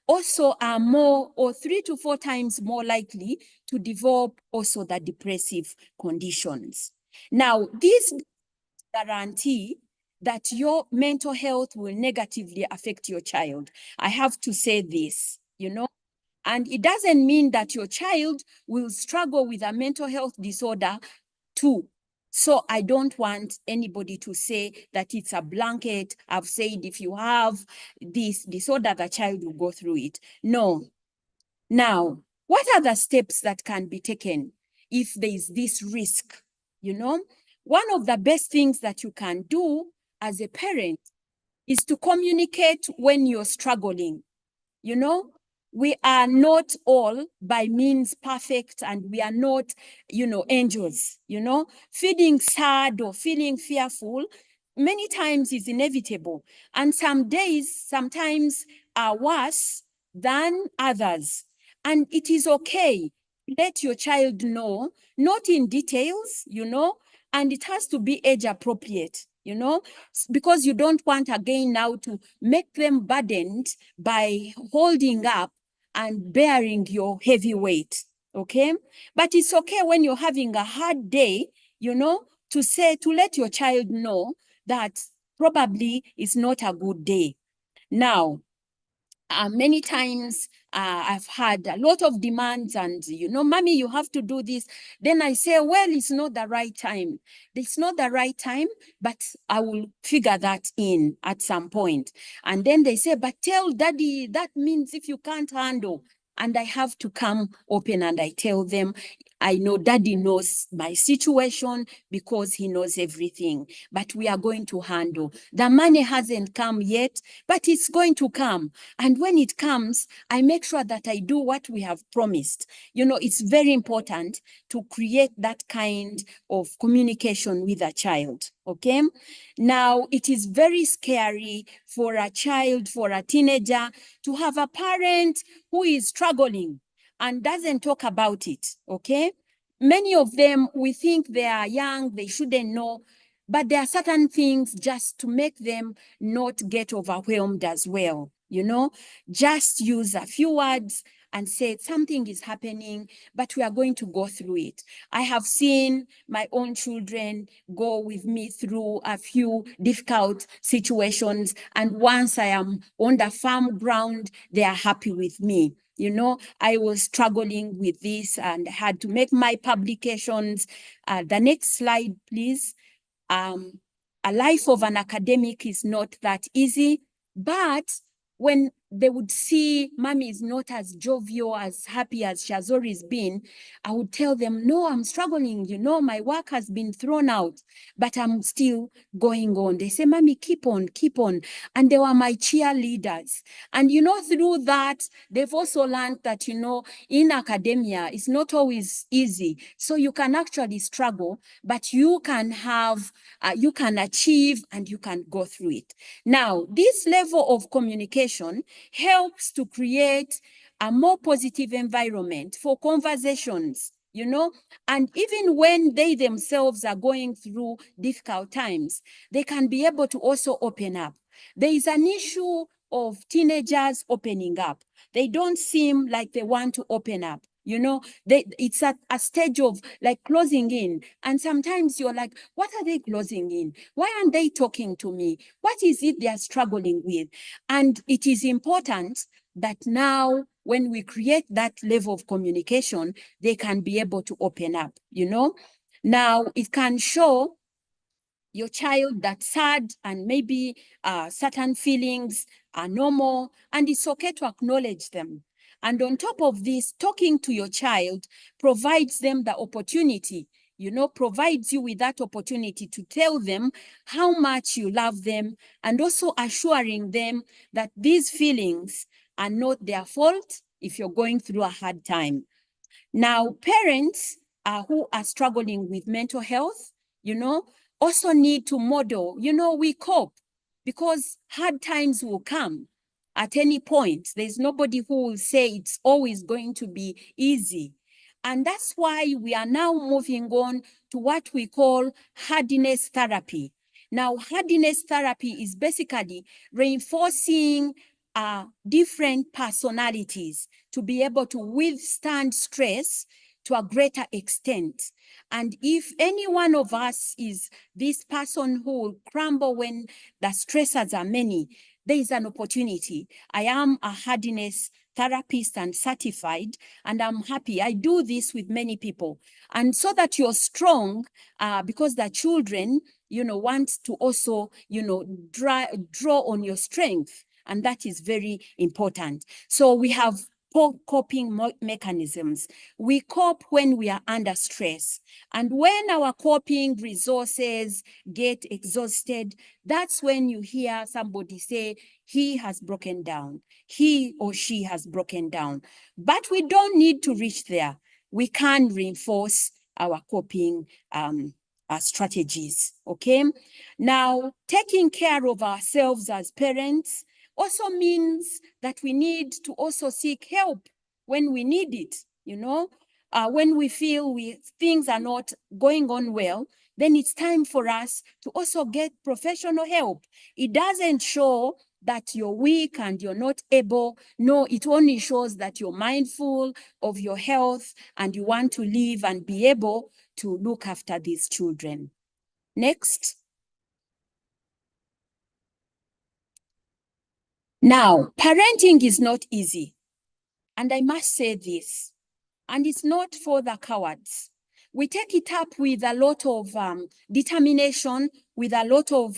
also are more or 3 to 4 times more likely to develop also the depressive conditions. Now, this guarantee that your mental health will negatively affect your child. I have to say this, you know, and it doesn't mean that your child will struggle with a mental health disorder too. So I don't want anybody to say that it's a blanket. I've said if you have this disorder, the child will go through it. No. Now, what are the steps that can be taken if there is this risk? You know, one of the best things that you can do as a parent is to communicate when you're struggling. You know, we are not all by means perfect and we are not, you know, angels, you know. Feeling sad or feeling fearful many times is inevitable. And some days, sometimes are worse than others. And it is okay. Let your child know, not in details, you know, and it has to be age appropriate, you know, because you don't want again now to make them burdened by holding up and bearing your heavy weight, okay? But it's okay when you're having a hard day, you know, to let your child know that probably it's not a good day. Now, many times I've had a lot of demands and, you know, mommy, you have to do this. Then I say, well, it's not the right time. It's not the right time, but I will figure that in at some point. And then they say, but tell daddy, that means if you can't handle. And I have to come open and I tell them, I know daddy knows my situation because he knows everything, but we are going to handle. The money hasn't come yet, but it's going to come. And when it comes, I make sure that I do what we have promised. You know, it's very important to create that kind of communication with a child, okay? Now, it is very scary for a child, for a teenager, to have a parent who is struggling and doesn't talk about it, okay? Many of them, we think they are young, they shouldn't know, but there are certain things just to make them not get overwhelmed as well, you know? Just use a few words and say something is happening, but we are going to go through it. I have seen my own children go with me through a few difficult situations, and once I am on the firm ground, they are happy with me. You know, I was struggling with this and had to make my publications. The next slide, please. A life of an academic is not that easy, but when they would see mommy is not as jovial, as happy as she has always been, I would tell them, no, I'm struggling. You know, my work has been thrown out, but I'm still going on. They say, mommy, keep on, keep on. And they were my cheerleaders. And, you know, through that, they've also learned that, you know, in academia, it's not always easy. So you can actually struggle, but you can have, you can achieve and you can go through it. Now, this level of communication helps to create a more positive environment for conversations, you know, and even when they themselves are going through difficult times, they can be able to also open up. There is an issue of teenagers opening up. They don't seem like they want to open up. You know, it's at a stage of like closing in. And sometimes you're like, what are they closing in? Why aren't they talking to me? What is it they are struggling with? And it is important that now when we create that level of communication, they can be able to open up, you know? Now it can show your child that sad and maybe certain feelings are normal, and it's okay to acknowledge them. And on top of this, talking to your child provides them the opportunity, you know, provides you with that opportunity to tell them how much you love them, and also assuring them that these feelings are not their fault if you're going through a hard time. Now, parents who are struggling with mental health, you know, also need to model, you know, we cope because hard times will come at any point. There's nobody who will say it's always going to be easy. And that's why we are now moving on to what we call hardiness therapy. Now, hardiness therapy is basically reinforcing different personalities to be able to withstand stress to a greater extent. And if any one of us is this person who will crumble when the stressors are many, there is an opportunity. I am a hardiness therapist and certified, and I'm happy. I do this with many people. And so that you're strong, because the children, you know, want to also, you know, draw on your strength. And that is very important. So we have coping mechanisms. We cope when we are under stress. And when our coping resources get exhausted, that's when you hear somebody say, he has broken down. He or she has broken down. But we don't need to reach there. We can reinforce our coping strategies, okay? Now, taking care of ourselves as parents also means that we need to also seek help when we need it, you know? When we feel things are not going on well, then it's time for us to also get professional help. It doesn't show that you're weak and you're not able. No, it only shows that you're mindful of your health and you want to live and be able to look after these children. Next. Now, parenting is not easy. And I must say this, and it's not for the cowards. We take it up with a lot of determination, with a lot of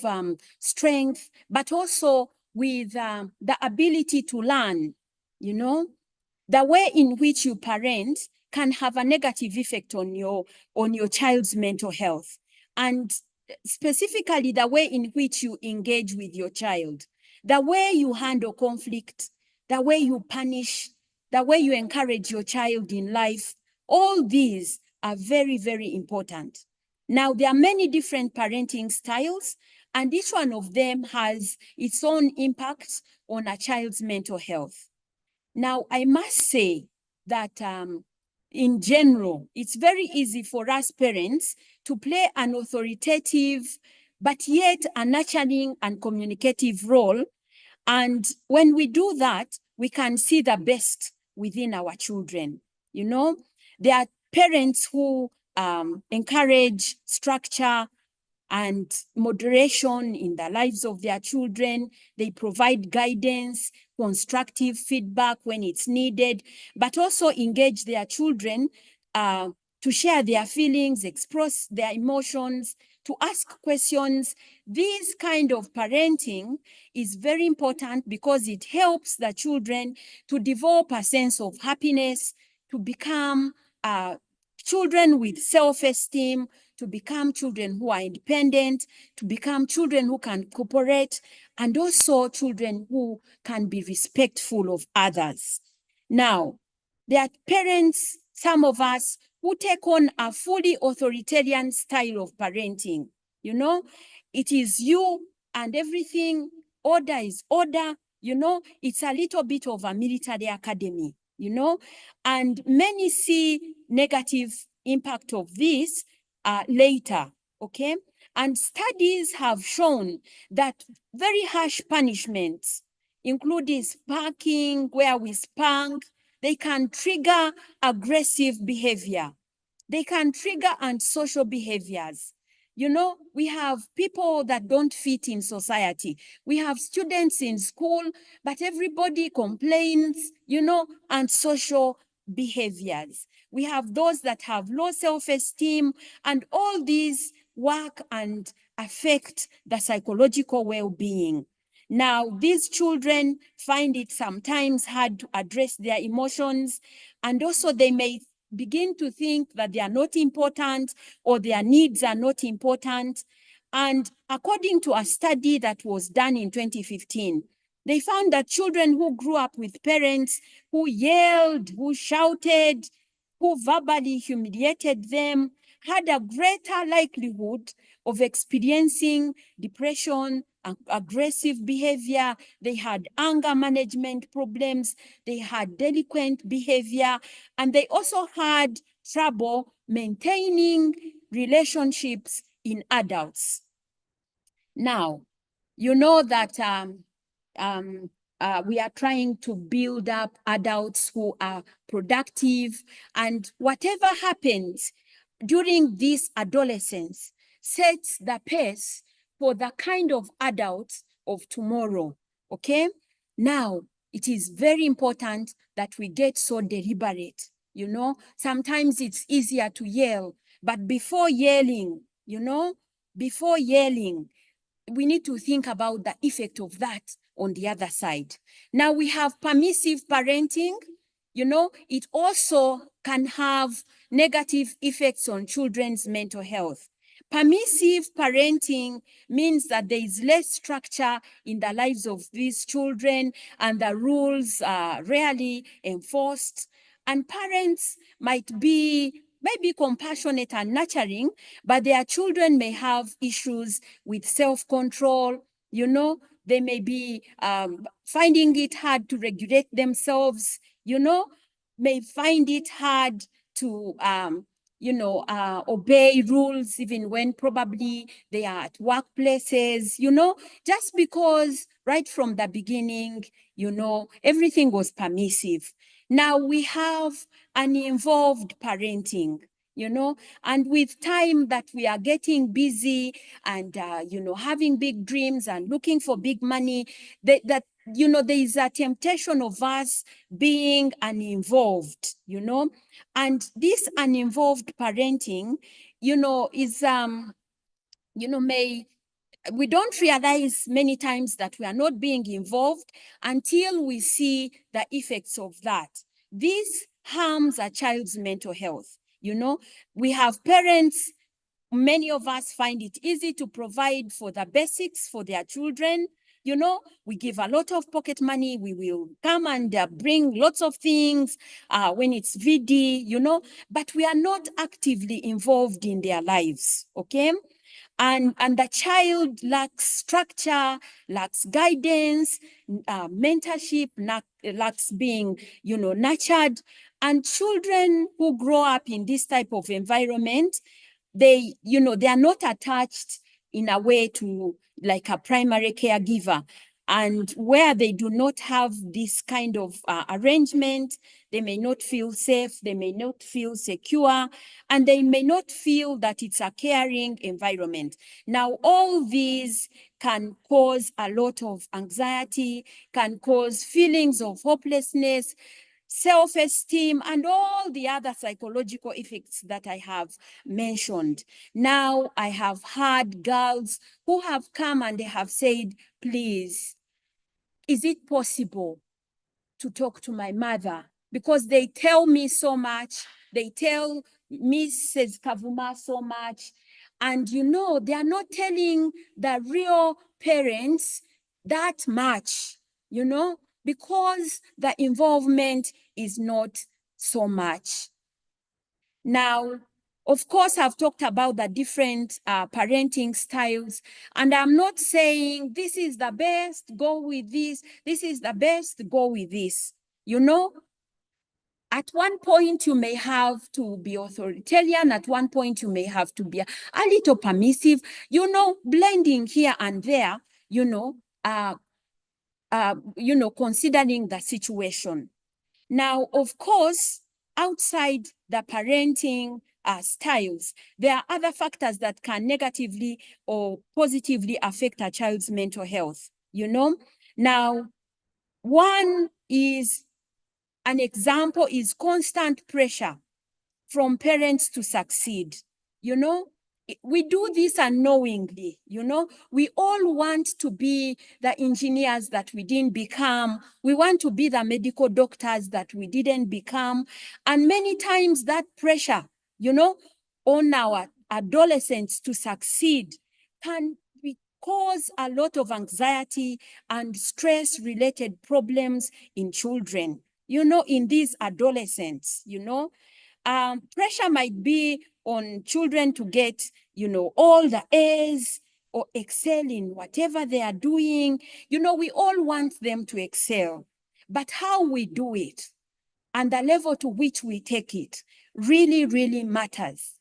strength, but also with the ability to learn. You know, the way in which you parent can have a negative effect on your child's mental health, and specifically the way in which you engage with your child, the way you handle conflict, the way you punish, the way you encourage your child in life. All these are very, very important. Now, there are many different parenting styles, and each one of them has its own impact on a child's mental health. Now, I must say that in general, it's very easy for us parents to play an authoritative, but yet a nurturing and communicative role. And when we do that, we can see the best within our children. You know, there are parents who encourage structure and moderation in the lives of their children. They provide guidance, constructive feedback when it's needed, but also engage their children to share their feelings, express their emotions, to ask questions. This kind of parenting is very important because it helps the children to develop a sense of happiness, to become children with self-esteem, to become children who are independent, to become children who can cooperate, and also children who can be respectful of others. Now, there are parents, some of us, who take on a fully authoritarian style of parenting. You know, it is you and everything, order is order. You know, it's a little bit of a military academy, you know, and many see negative impact of this later, okay? And studies have shown that very harsh punishments, including spanking, where we spank, they can trigger aggressive behavior. They can trigger antisocial behaviors. You know, we have people that don't fit in society. We have students in school, but everybody complains, you know, antisocial behaviors. We have those that have low self-esteem, and all these work and affect the psychological well-being. Now, these children find it sometimes hard to address their emotions, and also they may begin to think that they are not important or their needs are not important. And according to a study that was done in 2015, they found that children who grew up with parents who yelled, who shouted, who verbally humiliated them, had a greater likelihood of experiencing depression, aggressive behavior. They had anger management problems. They had delinquent behavior, and they also had trouble maintaining relationships in adults. Now, you know that we are trying to build up adults who are productive, and whatever happens during this adolescence sets the pace for the kind of adults of tomorrow, okay? Now, it is very important that we get so deliberate, you know? Sometimes it's easier to yell, but before yelling, you know, before yelling, we need to think about the effect of that on the other side. Now we have permissive parenting. You know, it also can have negative effects on children's mental health. Permissive parenting means that there is less structure in the lives of these children, and the rules are rarely enforced. And parents might be maybe compassionate and nurturing, but their children may have issues with self-control. You know, they may be finding it hard to regulate themselves, you know, may find it hard to, obey rules even when probably they are at workplaces, just because right from the beginning, everything was permissive. Now we have uninvolved parenting, and with time that we are getting busy and, having big dreams and looking for big money, there is a temptation of us being uninvolved, and this uninvolved parenting, is, we don't realize many times that we are not being involved until we see the effects of that. This harms a child's mental health. We have parents, many of us find it easy to provide for the basics for their children. We give a lot of pocket money. We will come and bring lots of things when it's VD, but we are not actively involved in their lives, okay? And the child lacks structure, lacks guidance, mentorship, lacks being, nurtured. And children who grow up in this type of environment, they are not attached in a way to like a primary caregiver. And where they do not have this kind of arrangement, they may not feel safe, they may not feel secure, and they may not feel that it's a caring environment. Now, all these can cause a lot of anxiety, can cause feelings of hopelessness, self-esteem, and all the other psychological effects that I have mentioned. Now, I have had girls who have come and they have said, please, is it possible to talk to my mother? Because they tell me so much, they tell Mrs. Kavuma so much, and they are not telling the real parents that much, because the involvement is not so much. Now, of course, I've talked about the different parenting styles, and I'm not saying this is the best, go with this. This is the best, go with this. At one point, you may have to be authoritarian. At one point, you may have to be a little permissive, blending here and there, considering the situation. Now, of course, outside the parenting styles, there are other factors that can negatively or positively affect a child's mental health, Now, an example is constant pressure from parents to succeed. We do this unknowingly, we all want to be the engineers that we didn't become. We want to be the medical doctors that we didn't become. And many times that pressure, on our adolescents to succeed can cause a lot of anxiety and stress-related problems in children, in these adolescents, pressure might be on children to get, all the A's or excel in whatever they are doing. We all want them to excel, but how we do it and the level to which we take it really, really matters.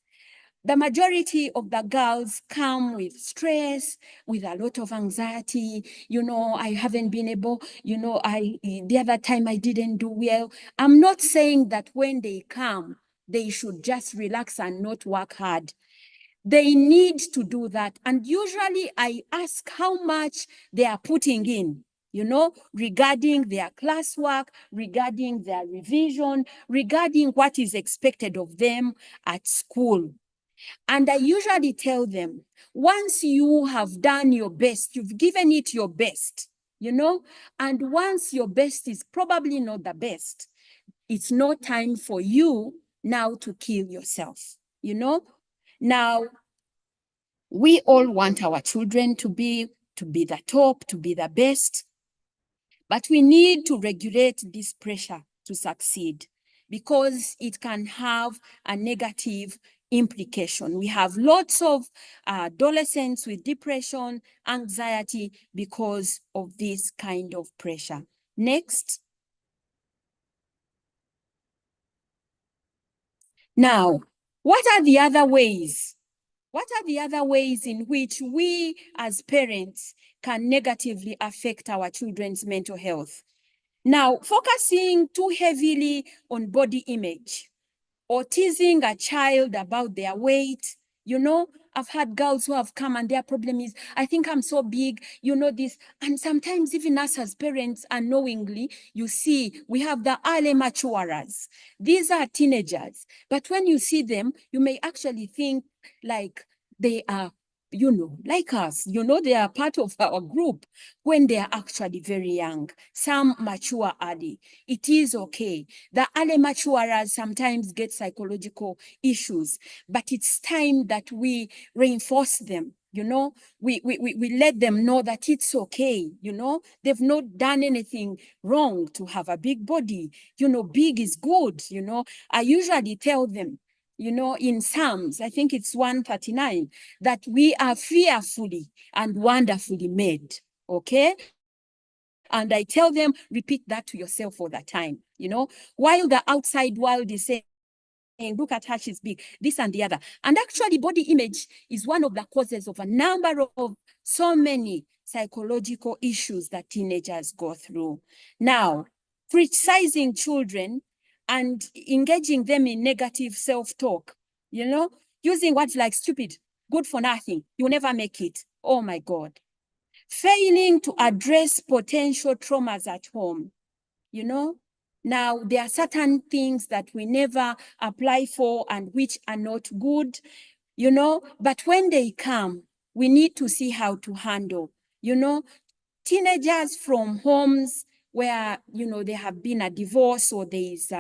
The majority of the girls come with stress, with a lot of anxiety. I haven't been able, the other time I didn't do well. I'm not saying that when they come, they should just relax and not work hard. They need to do that. And usually I ask how much they are putting in, regarding their classwork, regarding their revision, regarding what is expected of them at school. And I usually tell them, once you have done your best, you've given it your best, and once your best is probably not the best, it's no time for you now to kill yourself, Now, we all want our children to be the top, to be the best, but we need to regulate this pressure to succeed because it can have a negative implication. We have lots of adolescents with depression, anxiety because of this kind of pressure. Next. Now, What are the other ways? What are the other ways in which we as parents can negatively affect our children's mental health? Now, focusing too heavily on body image or teasing a child about their weight. You know, I've had girls who have come and their problem is, I think I'm so big, you know this. And sometimes even us as parents unknowingly, you see, we have the early maturers. These are teenagers. But when you see them, you may actually think like they are, you know, like us, you know, they are part of our group when they are actually very young. Some mature early. It is okay. The early maturers sometimes get psychological issues, but it's time that we reinforce them. You know, we let them know that it's okay. You know, they've not done anything wrong to have a big body. You know, big is good. You know, I usually tell them, you know, in Psalms, I think it's 139, that we are fearfully and wonderfully made. Okay. And I tell them, repeat that to yourself all the time, you know, while the outside world is saying, look at her, she's big, this and the other. And actually, body image is one of the causes of a number of so many psychological issues that teenagers go through. Now, criticizing children and engaging them in negative self-talk, you know, using words like stupid, good for nothing, you'll never make it. Oh my God. Failing to address potential traumas at home, you know. Now, there are certain things that we never apply for and which are not good, you know, but when they come, we need to see how to handle, you know, teenagers from homes where, you know, there have been a divorce or there is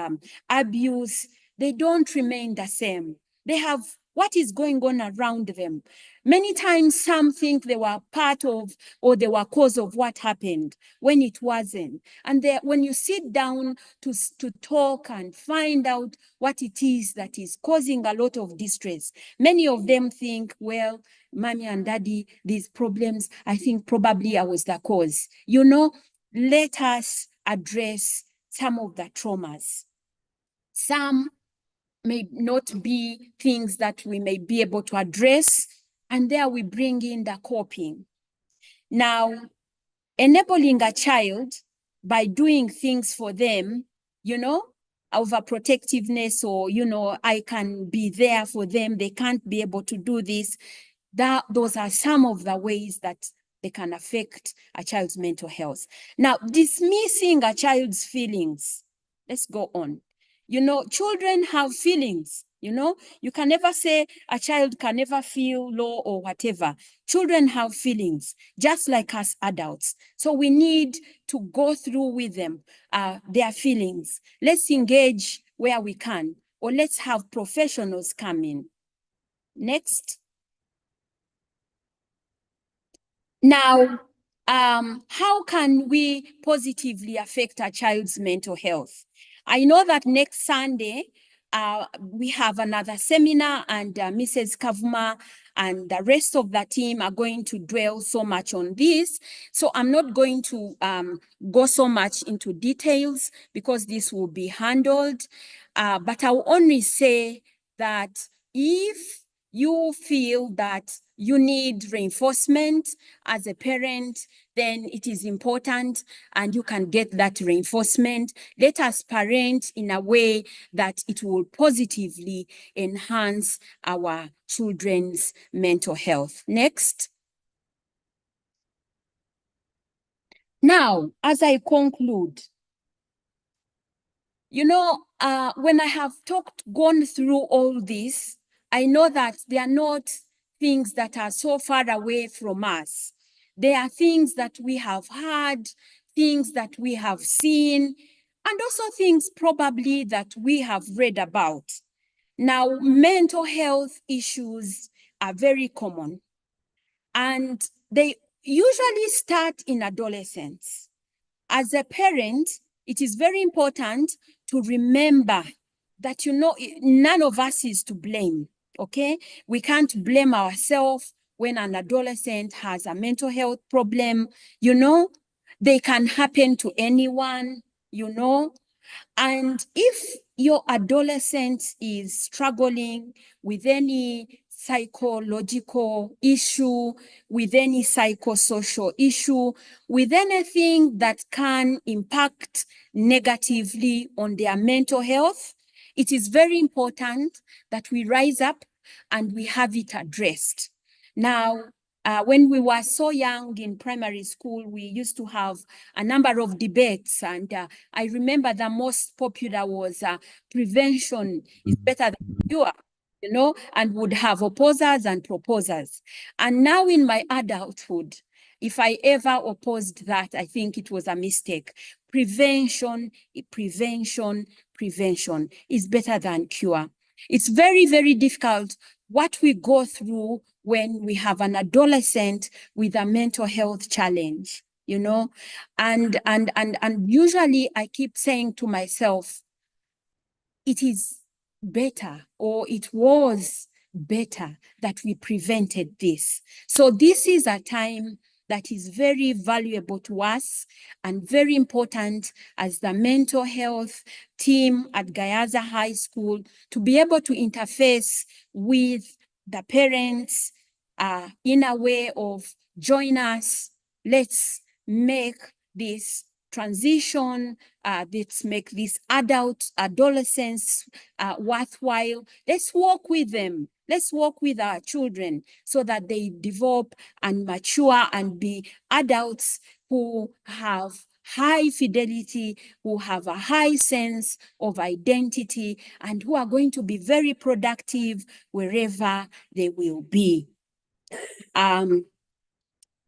abuse, they don't remain the same. They have what is going on around them. Many times some think they were part of or they were cause of what happened when it wasn't. And when you sit down to talk and find out what it is that is causing a lot of distress, many of them think, well, mommy and daddy, these problems, I think probably I was the cause. You know, let us address some of the traumas. Some may not be things that we may be able to address, and there we bring in the coping. Now, enabling a child by doing things for them, you know, overprotectiveness, or, you know, I can be there for them, they can't be able to do this. Those are some of the ways that they can affect a child's mental health. Now, dismissing a child's feelings. Let's go on. You know, children have feelings, you know. You can never say a child can never feel low or whatever. Children have feelings, just like us adults. So we need to go through with them their feelings. Let's engage where we can, or let's have professionals come in. Next. Now, how can we positively affect a child's mental health? I know that next Sunday, we have another seminar, and Mrs. Kavuma and the rest of the team are going to dwell so much on this. So I'm not going to go so much into details because this will be handled. But I'll only say that if you feel that you need reinforcement as a parent, then it is important and you can get that reinforcement. Let us parent in a way that it will positively enhance our children's mental health. Next. Now, as I conclude, you know, when I have gone through all this, I know that they are not things that are so far away from us. They are things that we have heard, things that we have seen, and also things probably that we have read about. Now, mental health issues are very common, and they usually start in adolescence. As a parent, it is very important to remember that, you know, none of us is to blame, okay? We can't blame ourselves when an adolescent has a mental health problem. You know, they can happen to anyone, you know. And if your adolescent is struggling with any psychological issue, with any psychosocial issue, with anything that can impact negatively on their mental health, it is very important that we rise up and we have it addressed. Now, when we were so young in primary school, we used to have a number of debates, and I remember the most popular was prevention is better than cure, you know, and would have opposers and proposers. And now in my adulthood, if I ever opposed that, I think it was a mistake. Prevention is better than cure. It's very, very difficult what we go through when we have an adolescent with a mental health challenge, you know, and usually I keep saying to myself, it is better, or it was better that we prevented this. So this is a time that is very valuable to us and very important as the mental health team at Gayaza High School to be able to interface with the parents in a way of join us, let's make this transition, let's make these adolescents worthwhile. Let's work with them. Let's work with our children so that they develop and mature and be adults who have high fidelity, who have a high sense of identity, and who are going to be very productive wherever they will be. You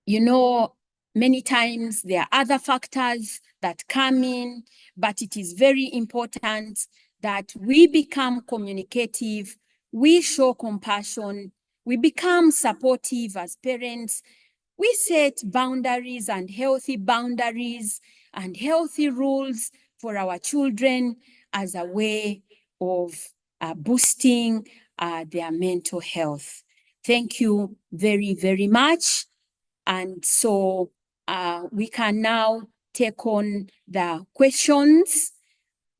know, many times there are other factors that come in, but it is very important that we become communicative, we show compassion, we become supportive as parents, we set boundaries and healthy rules for our children as a way of boosting their mental health. Thank you very, very much. And so we can now take on the questions.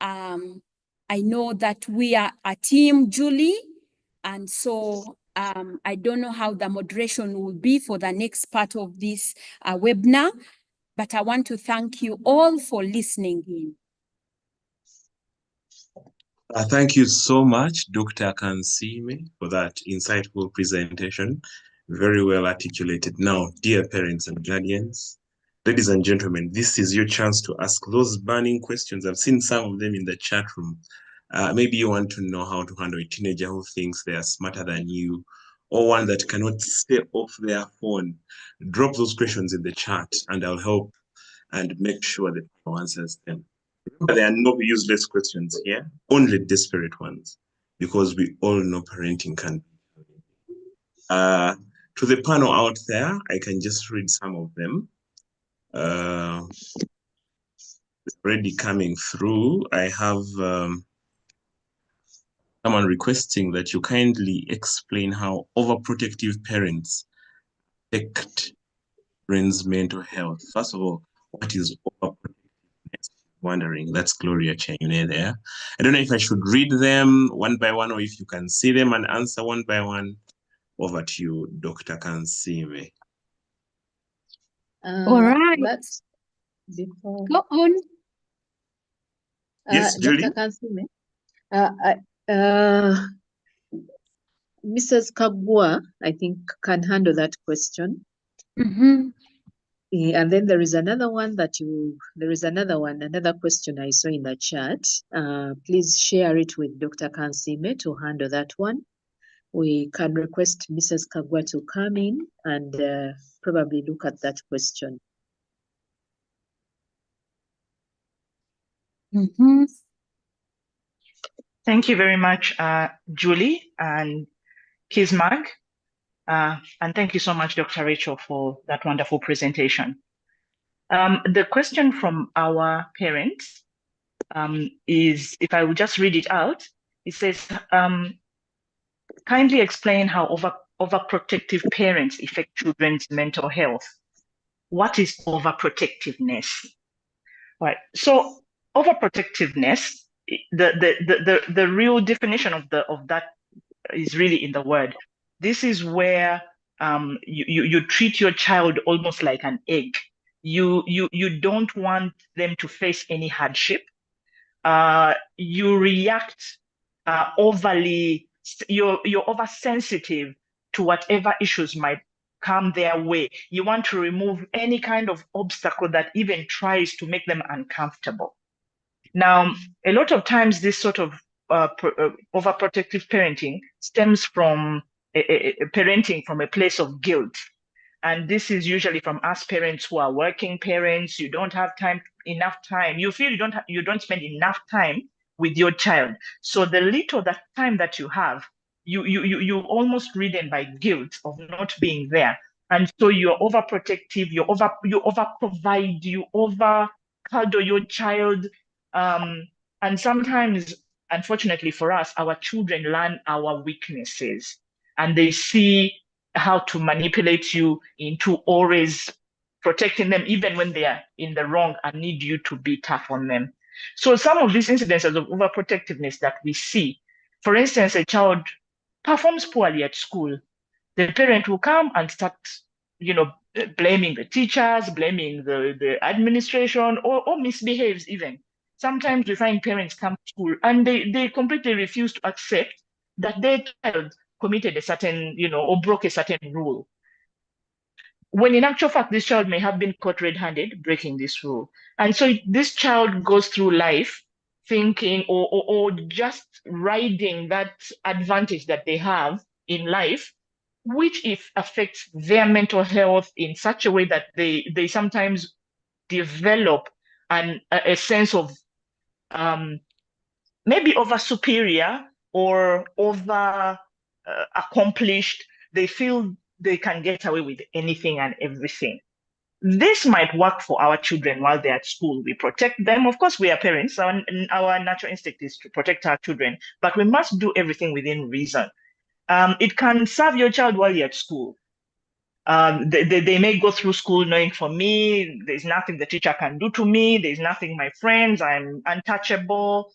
I know that we are a team, Julie, and so I don't know how the moderation will be for the next part of this webinar, but I want to thank you all for listening in. Thank you so much, Dr. Kansime, for that insightful presentation. Very well articulated. Now, dear parents and guardians, ladies and gentlemen, this is your chance to ask those burning questions. I've seen some of them in the chat room. Maybe you want to know how to handle a teenager who thinks they are smarter than you, or one that cannot stay off their phone. Drop those questions in the chat, and I'll help and make sure that you answers them. There are no useless questions here, only desperate ones, because we all know parenting can be. To the panel out there, I can just read some of them. Already coming through. I have someone requesting that you kindly explain how overprotective parents affect children's mental health. First of all, what is overprotectiveness? Wondering. That's Gloria Chayune there. I don't know if I should read them one by one or if you can see them and answer one by one. Over to you, Dr. Kansime. All right. That's before. Go on. Yes, Julie? Dr. Kansime. Mrs. Kagwa, I think, can handle that question. Mm-hmm. And then there is another one another question I saw in the chat. Please share it with Dr. Kansime to handle that one. We can request Mrs. Kagwa to come in and probably look at that question. Mm-hmm. Thank you very much, Julie and Kismag. And thank you so much, Dr. Rachel, for that wonderful presentation. The question from our parents is, if I will just read it out, it says, kindly explain how overprotective parents affect children's mental health. What is overprotectiveness? Right. So overprotectiveness, the real definition of that is really in the word. This is where you treat your child almost like an egg. You don't want them to face any hardship. You react overly. You're oversensitive to whatever issues might come their way. You want to remove any kind of obstacle that even tries to make them uncomfortable. Now, a lot of times this sort of overprotective parenting stems from parenting from a place of guilt. And this is usually from us parents who are working parents. You don't have enough time. You feel you don't spend enough time with your child. So the little that time that you have, you almost ridden by guilt of not being there. And so you're overprotective, you over provide, you over cuddle your child. And sometimes, unfortunately for us, our children learn our weaknesses and they see how to manipulate you into always protecting them, even when they are in the wrong and need you to be tough on them. So some of these incidences of overprotectiveness that we see, for instance, a child performs poorly at school, the parent will come and start, blaming the teachers, blaming the administration, or misbehaves even. Sometimes we find parents come to school and they completely refuse to accept that their child committed a certain, or broke a certain rule. When in actual fact, this child may have been caught red-handed breaking this rule. And so this child goes through life thinking or just riding that advantage that they have in life, which if affects their mental health in such a way that they sometimes develop a sense of maybe over superior or over accomplished. They feel they can get away with anything and everything. This might work for our children while they're at school. We protect them. Of course, we are parents. Our natural instinct is to protect our children, but we must do everything within reason. It can serve your child while you're at school. They may go through school knowing, for me, there's nothing the teacher can do to me. There's nothing my friends, I'm untouchable.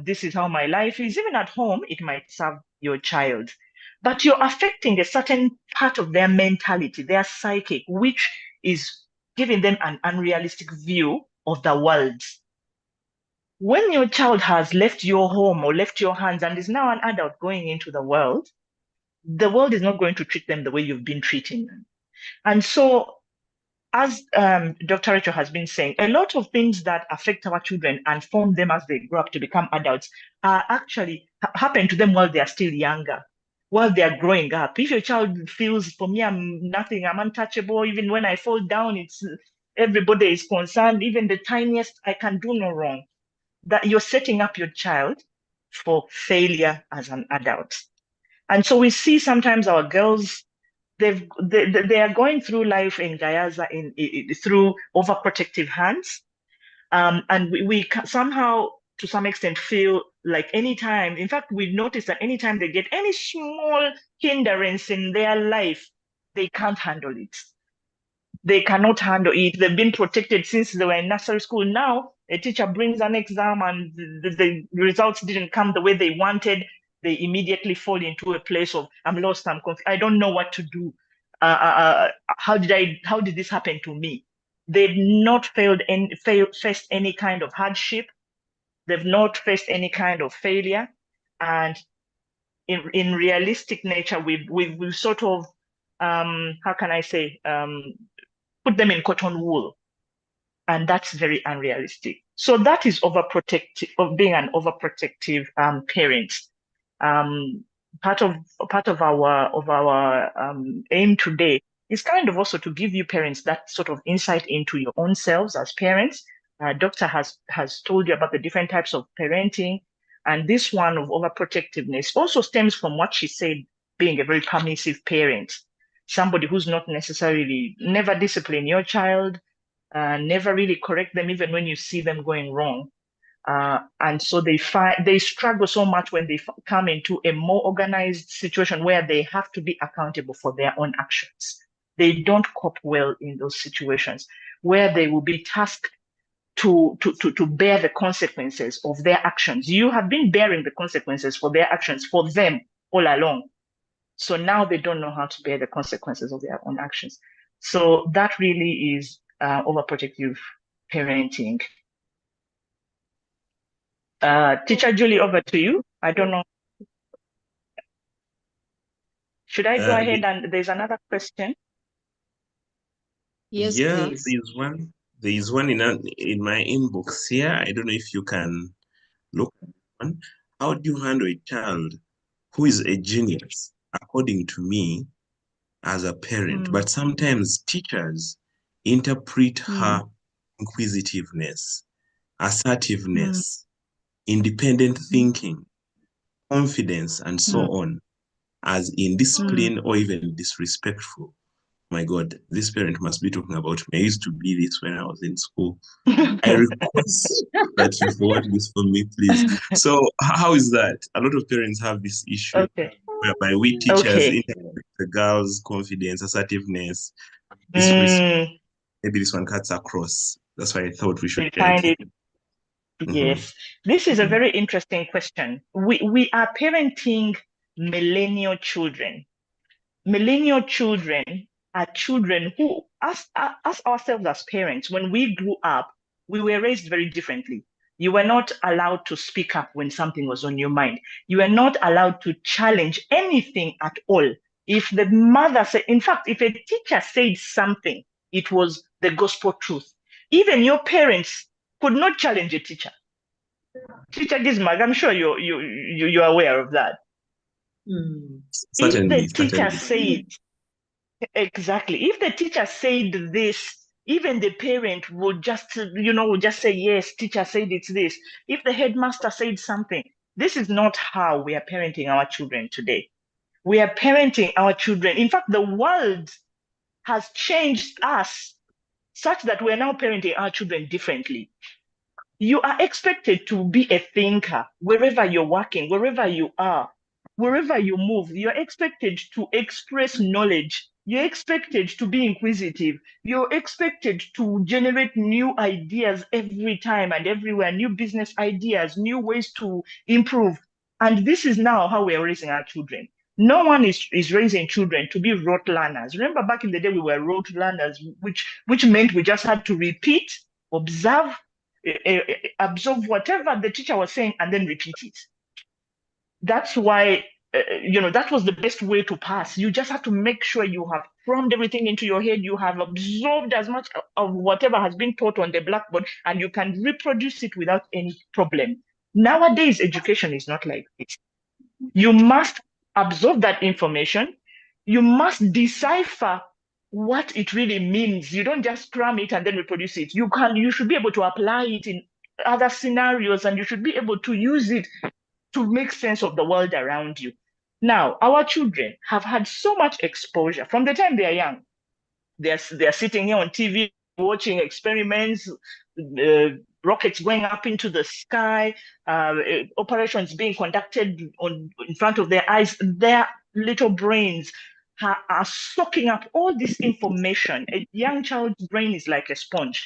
This is how my life is. Even at home, it might serve your child. But you're affecting a certain part of their mentality, their psychic, which is giving them an unrealistic view of the world. When your child has left your home or left your hands and is now an adult going into the world is not going to treat them the way you've been treating them. And so, as Dr. Rachel has been saying, a lot of things that affect our children and form them as they grow up to become adults are actually happen to them while they are still younger, while they are growing up. If your child feels, for me, I'm nothing, I'm untouchable, even when I fall down, everybody is concerned, even the tiniest, I can do no wrong, that you're setting up your child for failure as an adult. And so we see sometimes our girls, they are going through life in Gayaza through overprotective hands. And we somehow, to some extent, feel like anytime, in fact, we've noticed that anytime they get any small hindrance in their life, they can't handle it. They cannot handle it. They've been protected since they were in nursery school. Now, a teacher brings an exam and the results didn't come the way they wanted. They immediately fall into a place of, I'm lost, I'm confused, I don't know what to do. How did this happen to me? They've not faced any kind of hardship. They've not faced any kind of failure. And in realistic nature, we've sort of, how can I say, put them in cotton wool. And that's very unrealistic. So that is being an overprotective parent. Part of our aim today is kind of also to give you parents that sort of insight into your own selves as parents. Doctor has told you about the different types of parenting, and this one of overprotectiveness also stems from what she said, being a very permissive parent, somebody who's not necessarily never discipline your child, never really correct them even when you see them going wrong. And so they struggle so much when they come into a more organized situation where they have to be accountable for their own actions. They don't cope well in those situations where they will be tasked to bear the consequences of their actions. You have been bearing the consequences for their actions for them all along. So now they don't know how to bear the consequences of their own actions. So that really is overprotective parenting. Teacher Julie, over to you. I don't know. Should I go ahead? And there's another question. Yes, yeah, please. There's one in my inbox here. I don't know if you can look at one. How do you handle a child who is a genius, according to me, as a parent, but sometimes teachers interpret her inquisitiveness, assertiveness, independent thinking, confidence, and so on as indiscipline or even disrespectful. My God, this parent must be talking about me. I used to be this when I was in school. I request that you forward this for me, please. So how is that? A lot of parents have this issue whereby we teachers interpret the girls' confidence, assertiveness, disrespect. Maybe this one cuts across. That's why I thought we should find it. Yes, this is a very interesting question. We are parenting millennial children. Millennial children are children who, us ourselves as parents, when we grew up, we were raised very differently. You were not allowed to speak up when something was on your mind. You were not allowed to challenge anything at all. If the mother said, in fact, if a teacher said something, it was the gospel truth. Even your parents could not challenge a teacher. Teacher Gizmag, I'm sure you're aware of that. Certainly, if the teacher said, exactly, if the teacher said this, even the parent would just say, yes, teacher said it's this. If the headmaster said something, this is not how we are parenting our children today. We are parenting our children. In fact, the world has changed us such that we're now parenting our children differently. You are expected to be a thinker wherever you're working, wherever you are, wherever you move. You're expected to express knowledge. You're expected to be inquisitive. You're expected to generate new ideas every time and everywhere, new business ideas, new ways to improve. And this is now how we're raising our children. No one is raising children to be rote learners. Remember back in the day, we were rote learners, which meant we just had to repeat, observe, absorb whatever the teacher was saying and then repeat it. That's why, that was the best way to pass. You just have to make sure you have crammed everything into your head, you have absorbed as much of whatever has been taught on the blackboard, and you can reproduce it without any problem. Nowadays, education is not like this. You must absorb that information. You must decipher what it really means. You don't just cram it and then reproduce it. You should be able to apply it in other scenarios, and you should be able to use it to make sense of the world around you. Now, our children have had so much exposure from the time they are young. They're sitting here on TV watching experiments, rockets going up into the sky, operations being conducted in front of their eyes. Their little brains are soaking up all this information. A young child's brain is like a sponge.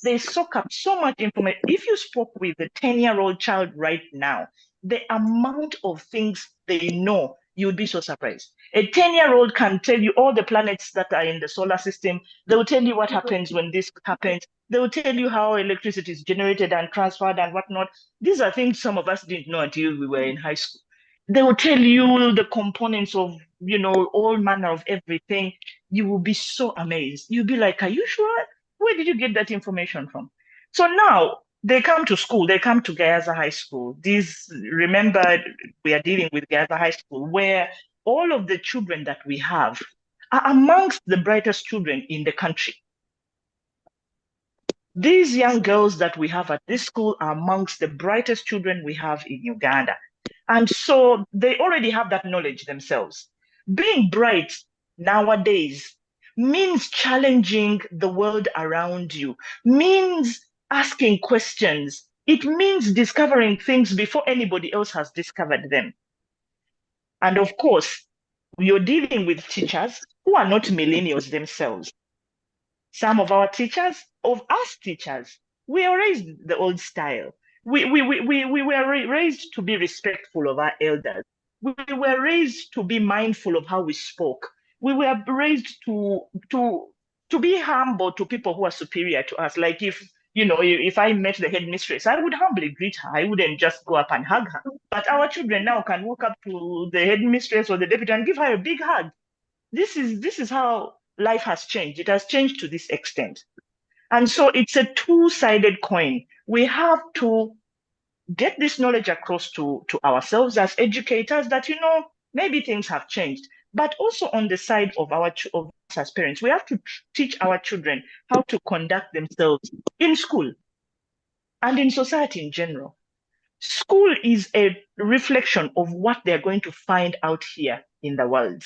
They soak up so much information. If you spoke with a 10-year-old child right now, the amount of things they know, you would be so surprised. A 10-year-old can tell you all the planets that are in the solar system. They will tell you what happens when this happens. They will tell you how electricity is generated and transferred and whatnot. These are things some of us didn't know until we were in high school. They will tell you the components of, all manner of everything. You will be so amazed. You'll be like, are you sure? Where did you get that information from? So now they come to school, they come to Gayaza High School. Remember, we are dealing with Gayaza High School, where all of the children that we have are amongst the brightest children in the country. These young girls that we have at this school are amongst the brightest children we have in Uganda. And so they already have that knowledge themselves. Being bright nowadays means challenging the world around you, means asking questions. It means discovering things before anybody else has discovered them. And of course, you're dealing with teachers who are not millennials themselves. Some of our teachers, of us teachers, we are raised the old style. We were raised to be respectful of our elders. We were raised to be mindful of how we spoke. We were raised to be humble to people who are superior to us. Like if I met the headmistress, I would humbly greet her. I wouldn't just go up and hug her. But our children now can walk up to the headmistress or the deputy and give her a big hug. This is how life has changed. It has changed to this extent. And so it's a two-sided coin. We have to get this knowledge across to ourselves as educators that, maybe things have changed. But also on the side of us as parents, we have to teach our children how to conduct themselves in school and in society in general. School is a reflection of what they're going to find out here in the world.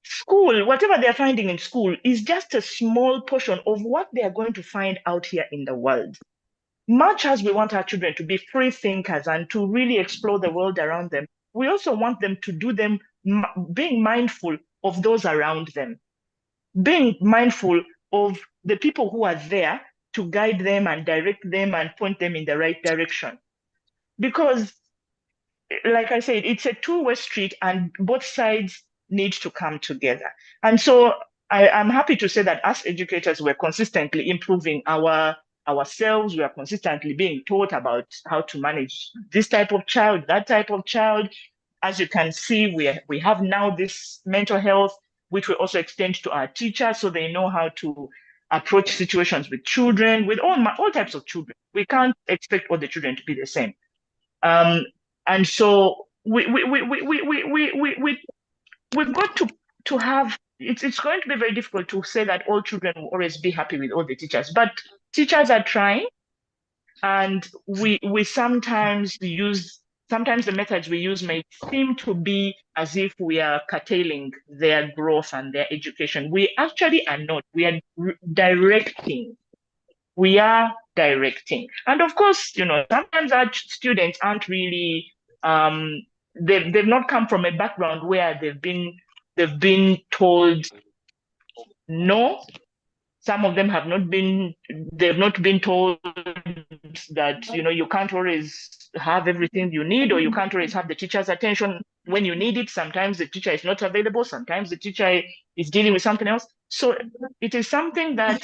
School, whatever they're finding in school, is just a small portion of what they are going to find out here in the world. Much as we want our children to be free thinkers and to really explore the world around them, we also want them to do them being mindful of those around them, being mindful of the people who are there to guide them and direct them and point them in the right direction. Because, like I said, it's a two-way street and both sides need to come together. And so I'm happy to say that as educators, we're consistently improving ourselves. We are consistently being taught about how to manage this type of child, that type of child. As you can see, we have now this mental health, which we also extend to our teachers so they know how to approach situations with children, with all types of children. We can't expect all the children to be the same. And so we've got to have, it's going to be very difficult to say that all children will always be happy with all the teachers, but teachers are trying, and we sometimes the methods we use may seem to be as if we are curtailing their growth and their education. We actually are not. We are directing. We are directing. And of course, sometimes our students aren't really, they've not come from a background where they've been told no. Some of them they've not been told that, you can't always have everything you need, or you can't always have the teacher's attention when you need it. Sometimes the teacher is not available. Sometimes the teacher is dealing with something else. So it is something that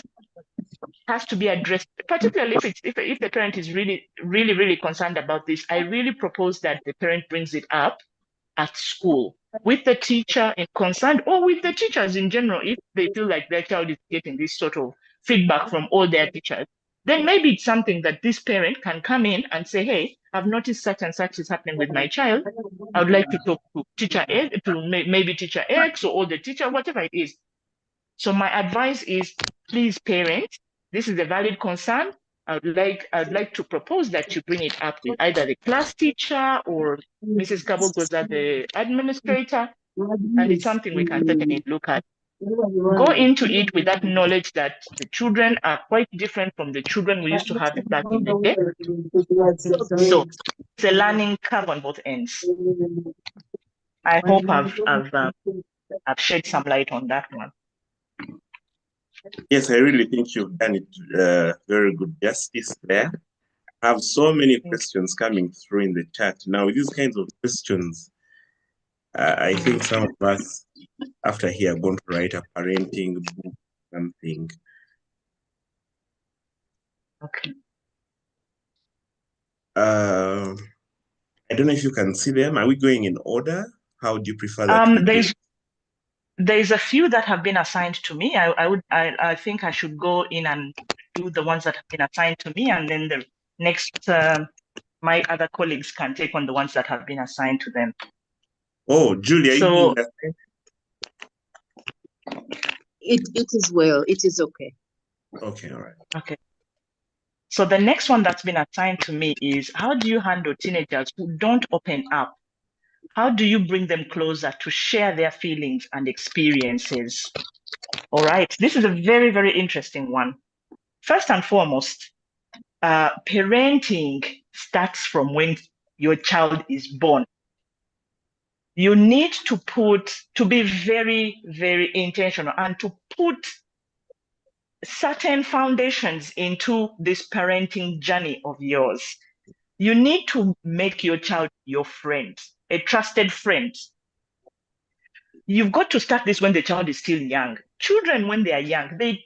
has to be addressed, particularly if the parent is really, really, really concerned about this. I really propose that the parent brings it up at school with the teacher concerned, or with the teachers in general. If they feel like their child is getting this sort of feedback from all their teachers, then maybe it's something that this parent can come in and say, hey, I've noticed such and such is happening with my child. I would like to talk to teacher X, maybe teacher X or the teacher, whatever it is. So my advice is, please, parents, this is a valid concern. I'd like to propose that you bring it up with either the class teacher or Mrs. Kabogoza, the administrator, and it's something we can certainly look at. Go into it with that knowledge that the children are quite different from the children we used to have back in the day. So it's a learning curve on both ends. I hope I've shed some light on that one. Yes, I really think you've done it very good justice there. I have so many questions coming through in the chat. Now, with these kinds of questions, I think some of us, after here, are going to write a parenting book, something. Okay. I don't know if you can see them. Are we going in order? How do you prefer that? There's a few that have been assigned to me. I think I should go in and do the ones that have been assigned to me, and then the next my other colleagues can take on the ones that have been assigned to them. Oh, Julia, are you doing that? It is well. It is okay. Okay, all right. Okay. So the next one that's been assigned to me is, how do you handle teenagers who don't open up? How do you bring them closer to share their feelings and experiences? All right, this is a very, very interesting one. First and foremost, parenting starts from when your child is born. You need to be very, very intentional and to put certain foundations into this parenting journey of yours. You need to make your child your friend, a trusted friend. You've got to start this when the child is still young. Children, when they are young, they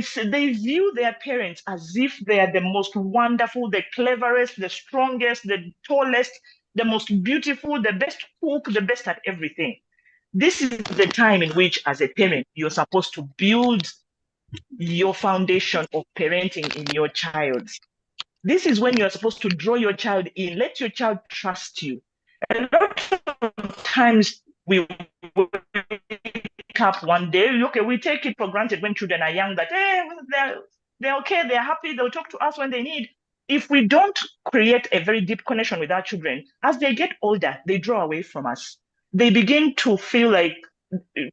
view their parents as if they are the most wonderful, the cleverest, the strongest, the tallest, the most beautiful, the best cook, the best at everything. This is the time in which, as a parent, you're supposed to build your foundation of parenting in your child. This is when you're supposed to draw your child in, let your child trust you. A lot of times we wake up one day, okay, we take it for granted when children are young that they're okay, they're happy, they'll talk to us when they need. If we don't create a very deep connection with our children, as they get older, they draw away from us. They begin to feel like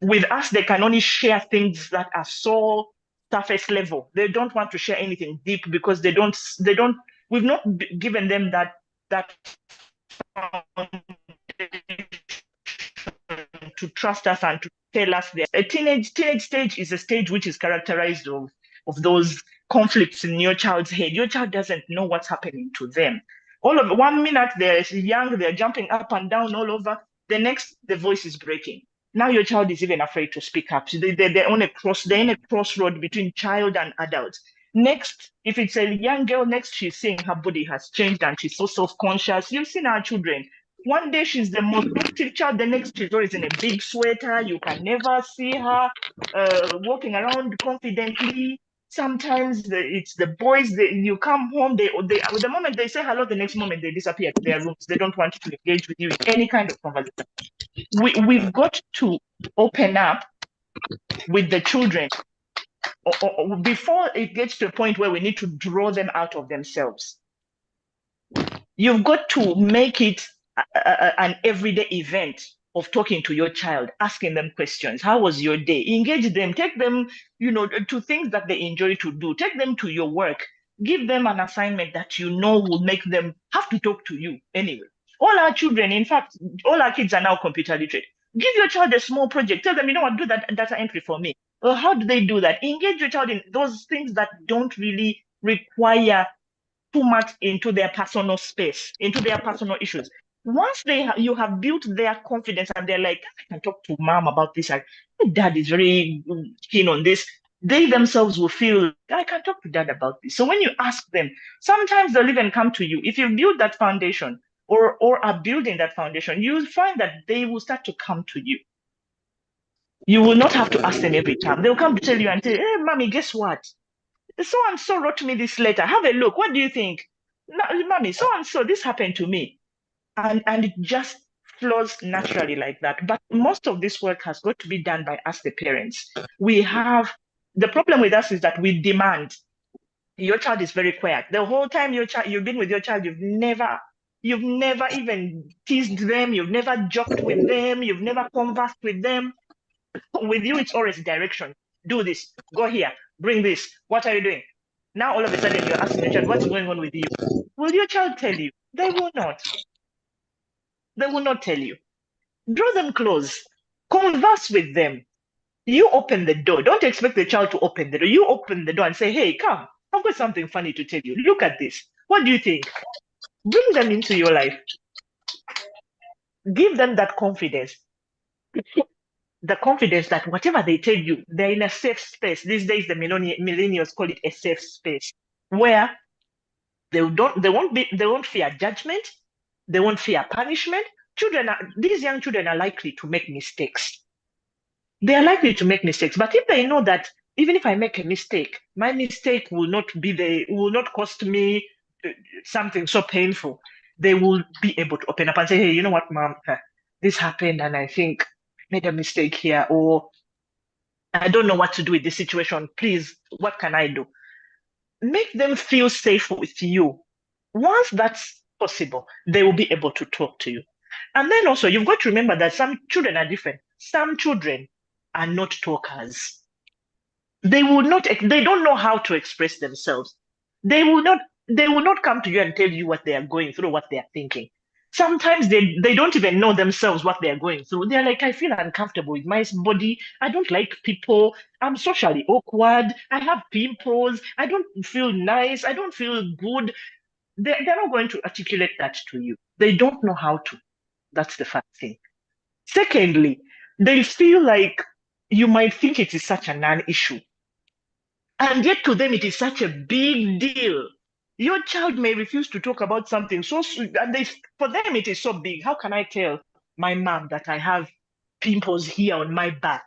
with us, they can only share things that are so surface level. They don't want to share anything deep because we've not given them that to trust us and to tell us that a teenage stage is a stage which is characterized of those conflicts in your child's head. Your child doesn't know what's happening to them. All of 1 minute they're young, they're jumping up and down all over. The next, the voice is breaking. Now your child is even afraid to speak up. So they're in a crossroad between child and adult. Next, if it's a young girl, next she's seeing her body has changed and she's so self-conscious. You've seen our children. One day she's the most active child, the next she's always in a big sweater. You can never see her walking around confidently. Sometimes it's the boys, you come home, the moment they say hello, the next moment they disappear to their rooms. They don't want to engage with you in any kind of conversation. We've got to open up with the children before it gets to a point where we need to draw them out of themselves. You've got to make it an everyday event of talking to your child, asking them questions. How was your day? Engage them, take them, to things that they enjoy to do. Take them to your work. Give them an assignment that will make them have to talk to you anyway. All our children, in fact, all our kids are now computer literate. Give your child a small project. Tell them, do that data entry for me. Well, how do they do that? Engage your child in those things that don't really require too much into their personal space, into their personal issues. Once you have built their confidence and they're like, I can talk to mom about this. Dad is very keen on this. They themselves will feel, I can talk to dad about this. So when you ask them, sometimes they'll even come to you. If you build that foundation or are building that foundation, you'll find that they will start to come to you. You will not have to ask them every time. They'll come to tell you and say, hey, mommy, guess what? So-and-so wrote me this letter. Have a look. What do you think? No, mommy, so-and-so, this happened to me. And it just flows naturally like that. But most of this work has got to be done by us, the parents. The problem with us is that we demand. Your child is very quiet. The whole time you've been with your child, you've never even teased them. You've never joked with them. You've never conversed with them. With you, it's always direction. Do this. Go here. Bring this. What are you doing? Now, all of a sudden, you're asking your child, what's going on with you? Will your child tell you? They will not. They will not tell you. Draw them close. Converse with them. You open the door. Don't expect the child to open the door. You open the door and say, hey, come. I've got something funny to tell you. Look at this. What do you think? Bring them into your life. Give them that confidence. The confidence that whatever they tell you, they're in a safe space. These days, the millennials call it a safe space, where they won't fear judgment, they won't fear punishment. These young children are likely to make mistakes. They are likely to make mistakes, but if they know that even if I make a mistake, my mistake will not cost me something so painful, they will be able to open up and say, hey, you know what, mom, this happened, and I think made a mistake here, or I don't know what to do with this situation. Please, what can I do? Make them feel safe with you. Once that's possible, they will be able to talk to you. And then also, you've got to remember that some children are different. Some children are not talkers. They don't know how to express themselves. They will not come to you and tell you what they are going through, what they are thinking. Sometimes they don't even know themselves what they're going through. They're like, I feel uncomfortable with my body. I don't like people. I'm socially awkward. I have pimples. I don't feel nice. I don't feel good. They're not going to articulate that to you. They don't know how to. That's the first thing. Secondly, they feel like you might think it is such a non-issue. And yet to them, it is such a big deal. Your child may refuse to talk about something so sweet, and for them, it is so big. How can I tell my mom that I have pimples here on my back?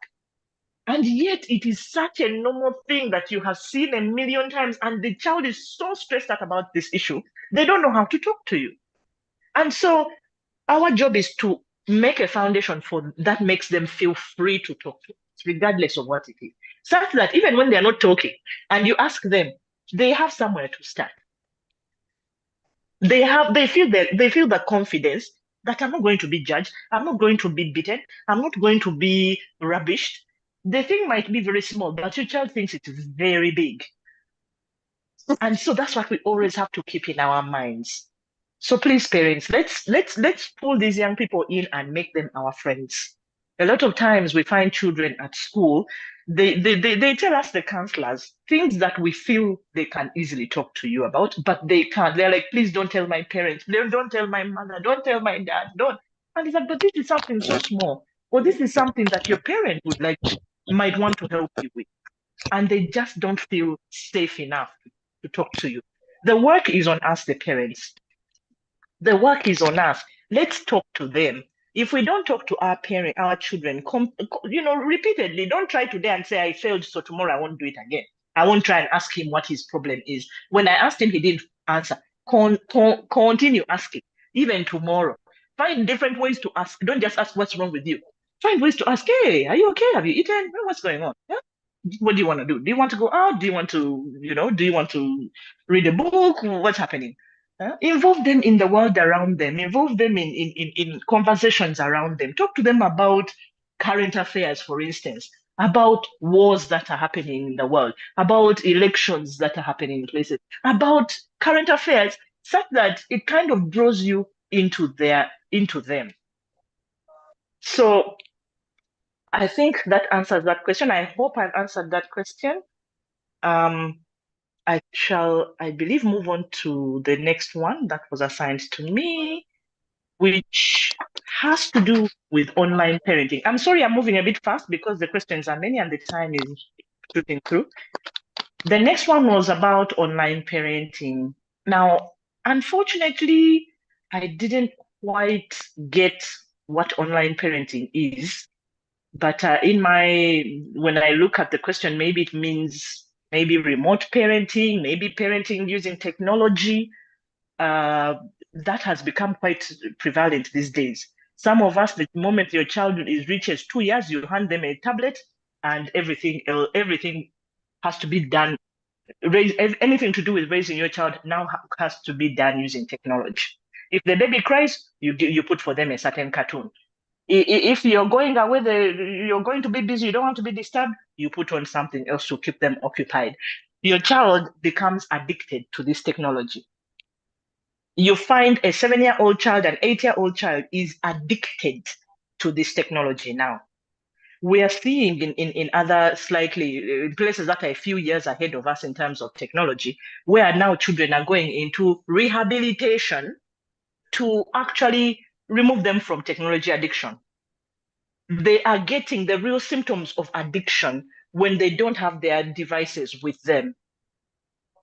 And yet it is such a normal thing that you have seen a million times, and the child is so stressed out about this issue, they don't know how to talk to you. And so our job is to make a foundation for that makes them feel free to talk to us, regardless of what it is. Such that even when they're not talking and you ask them, they have somewhere to start. They feel the confidence that I'm not going to be judged, I'm not going to be beaten, I'm not going to be rubbished. The thing might be very small, but your child thinks it is very big. And so that's what we always have to keep in our minds. So please, parents, let's pull these young people in and make them our friends. A lot of times we find children at school, they tell us, the counselors, things that we feel they can easily talk to you about, but they can't. They're like, please don't tell my parents, don't tell my mother, don't tell my dad, don't. And it's like, but this is something so small, or this is something that your parent might want to help you with. And they just don't feel safe enough to talk to you. The work is on us, the parents. The work is on us. Let's talk to them. If we don't talk to our children, repeatedly, don't try today and say, I failed, so tomorrow I won't do it again. I won't try and ask him what his problem is. When I asked him, he didn't answer. Continue asking, even tomorrow. Find different ways to ask. Don't just ask what's wrong with you. Find ways to ask, hey, are you okay? Have you eaten? What's going on? Yeah? What do you want to do? Do you want to go out? Do you want to read a book? What's happening? Involve them in the world around them. Involve them in conversations around them. Talk to them about current affairs, for instance, about wars that are happening in the world, about elections that are happening in places, about current affairs, such that it kind of draws you into them. So I think that answers that question. I hope I've answered that question. I believe, move on to the next one that was assigned to me, which has to do with online parenting. I'm sorry, I'm moving a bit fast because the questions are many and the time is shooting through. The next one was about online parenting. Now, unfortunately, I didn't quite get what online parenting is. But when I look at the question, maybe it means maybe remote parenting, maybe parenting using technology. That has become quite prevalent these days. Some of us, the moment your child reaches 2 years, you hand them a tablet, and everything has to be done. Anything to do with raising your child now has to be done using technology. If the baby cries, you put for them a certain cartoon. If you're going away, you're going to be busy, you don't want to be disturbed, you put on something else to keep them occupied. Your child becomes addicted to this technology. You find a 7-year-old child, an 8-year-old child is addicted to this technology now. We are seeing in other places that are a few years ahead of us in terms of technology, where now children are going into rehabilitation to actually remove them from technology addiction. They are getting the real symptoms of addiction when they don't have their devices with them.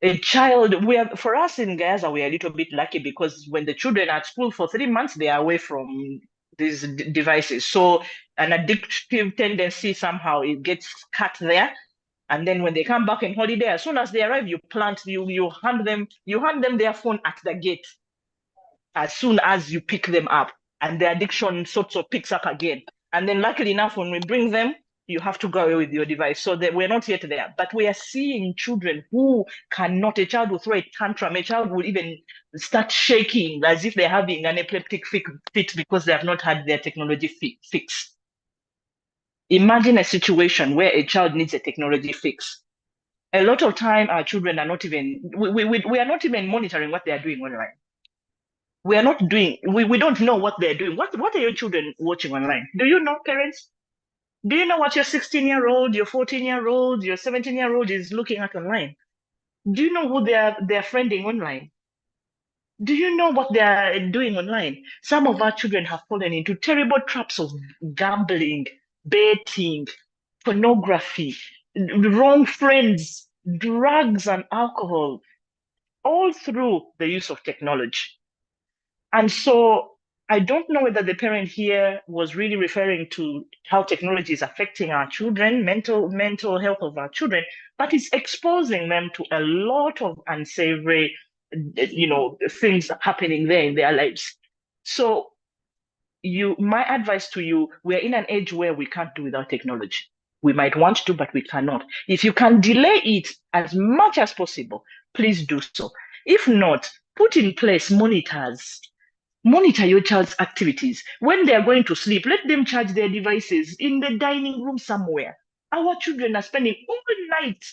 A child, for us in Gaza, we are a little bit lucky because when the children are at school for 3 months, they are away from these devices. So an addictive tendency somehow it gets cut there. And then when they come back on holiday, as soon as they arrive, you hand them their phone at the gate as soon as you pick them up, and the addiction sort of picks up again. And then luckily enough, when we bring them, you have to go away with your device. So that we're not yet there, but we are seeing children who cannot, a child will throw a tantrum, a child will even start shaking as if they're having an epileptic fit because they have not had their technology fix. Imagine a situation where a child needs a technology fix. A lot of time, our children are not even, we are not even monitoring what they are doing online. We are not doing, we don't know what they're doing. What are your children watching online? Do you know, parents? Do you know what your 16-year-old, your 14-year-old, your 17-year-old is looking at online? Do you know who they're friending online? Do you know what they're doing online? Some of our children have fallen into terrible traps of gambling, betting, pornography, wrong friends, drugs, and alcohol, all through the use of technology. And so I don't know whether the parent here was really referring to how technology is affecting our children, mental health of our children, but it's exposing them to a lot of unsavory, things happening there in their lives. So my advice to you, we're in an age where we can't do without technology. We might want to, but we cannot. If you can delay it as much as possible, please do so. If not, put in place monitors. Monitor your child's activities. When they're going to sleep, let them charge their devices in the dining room somewhere. Our children are spending all night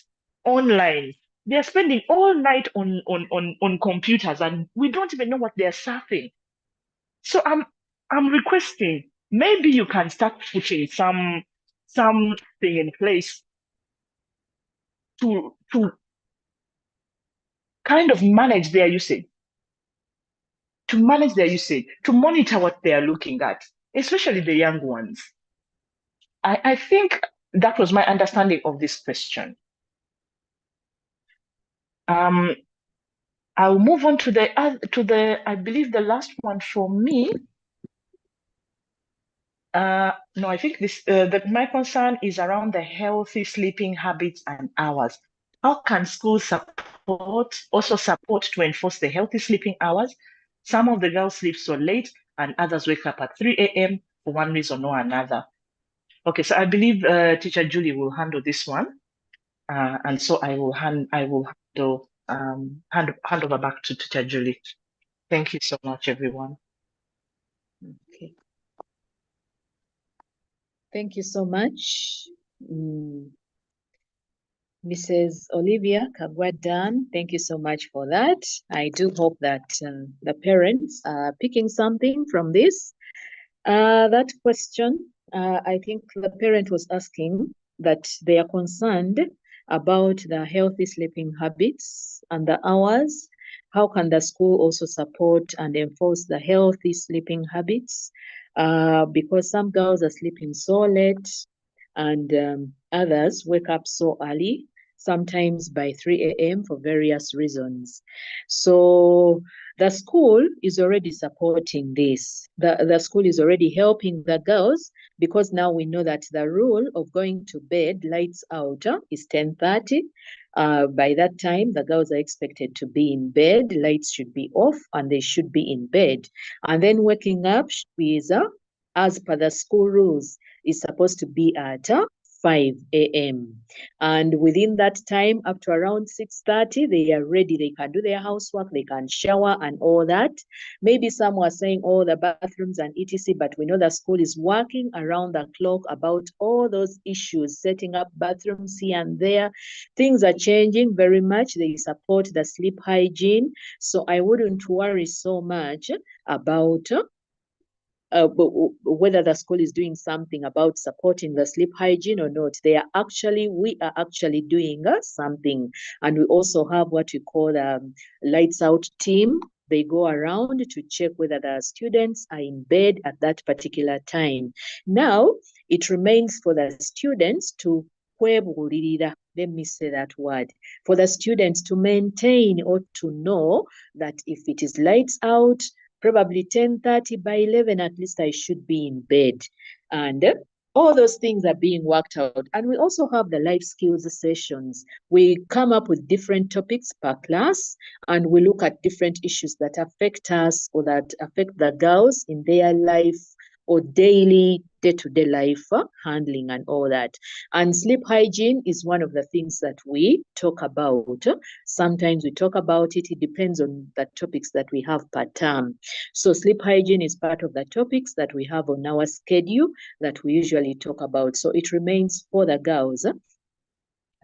online. They're spending all night on computers, and we don't even know what they're surfing. So I'm requesting, maybe you can start putting something in place to kind of manage their usage. To monitor what they are looking at, especially the young ones. I think that was my understanding of this question. I'll move on to the I believe the last one for me. No, I think my concern is around the healthy sleeping habits and hours. How can schools also support to enforce the healthy sleeping hours? Some of the girls sleep so late and others wake up at 3 a.m. for one reason or another. Okay, so I believe Teacher Julie will handle this one. And so I will hand over back to Teacher Julie. Thank you so much, everyone. Okay. Thank you so much, Mrs. Olivia Kagwadan. Thank you so much for that. I do hope that the parents are picking something from this. That question, I think the parent was asking that they are concerned about the healthy sleeping habits and the hours. How can the school also support and enforce the healthy sleeping habits? Because some girls are sleeping so late and others wake up so early, sometimes by 3 a.m. for various reasons. So the school is already supporting this. The school is already helping the girls, because now we know that the rule of going to bed lights out is 10:30. By that time, the girls are expected to be in bed, lights should be off, and they should be in bed. And then waking up is, as per the school rules, is supposed to be at 5 a.m. And within that time, up to around 6:30, they are ready. They can do their housework, they can shower and all that. Maybe some were saying all the bathrooms and etc., but we know the school is working around the clock about all those issues, setting up bathrooms here and there. Things are changing very much. They support the sleep hygiene. So I wouldn't worry so much about whether the school is doing something about supporting the sleep hygiene or not. We are actually doing something. And we also have what we call lights out team. They go around to check whether the students are in bed at that particular time. Now, it remains for the students to let me say that word, for the students to maintain or to know that if it is lights out, probably 10:30, by 11 at least I should be in bed. And all those things are being worked out. And we also have the life skills sessions. We come up with different topics per class, and we look at different issues that affect us or that affect the girls in their life or daily, day-to-day life handling and all that. And sleep hygiene is one of the things that we talk about. Sometimes we talk about it. It depends on the topics that we have per term. So sleep hygiene is part of the topics that we have on our schedule that we usually talk about. So it remains for the girls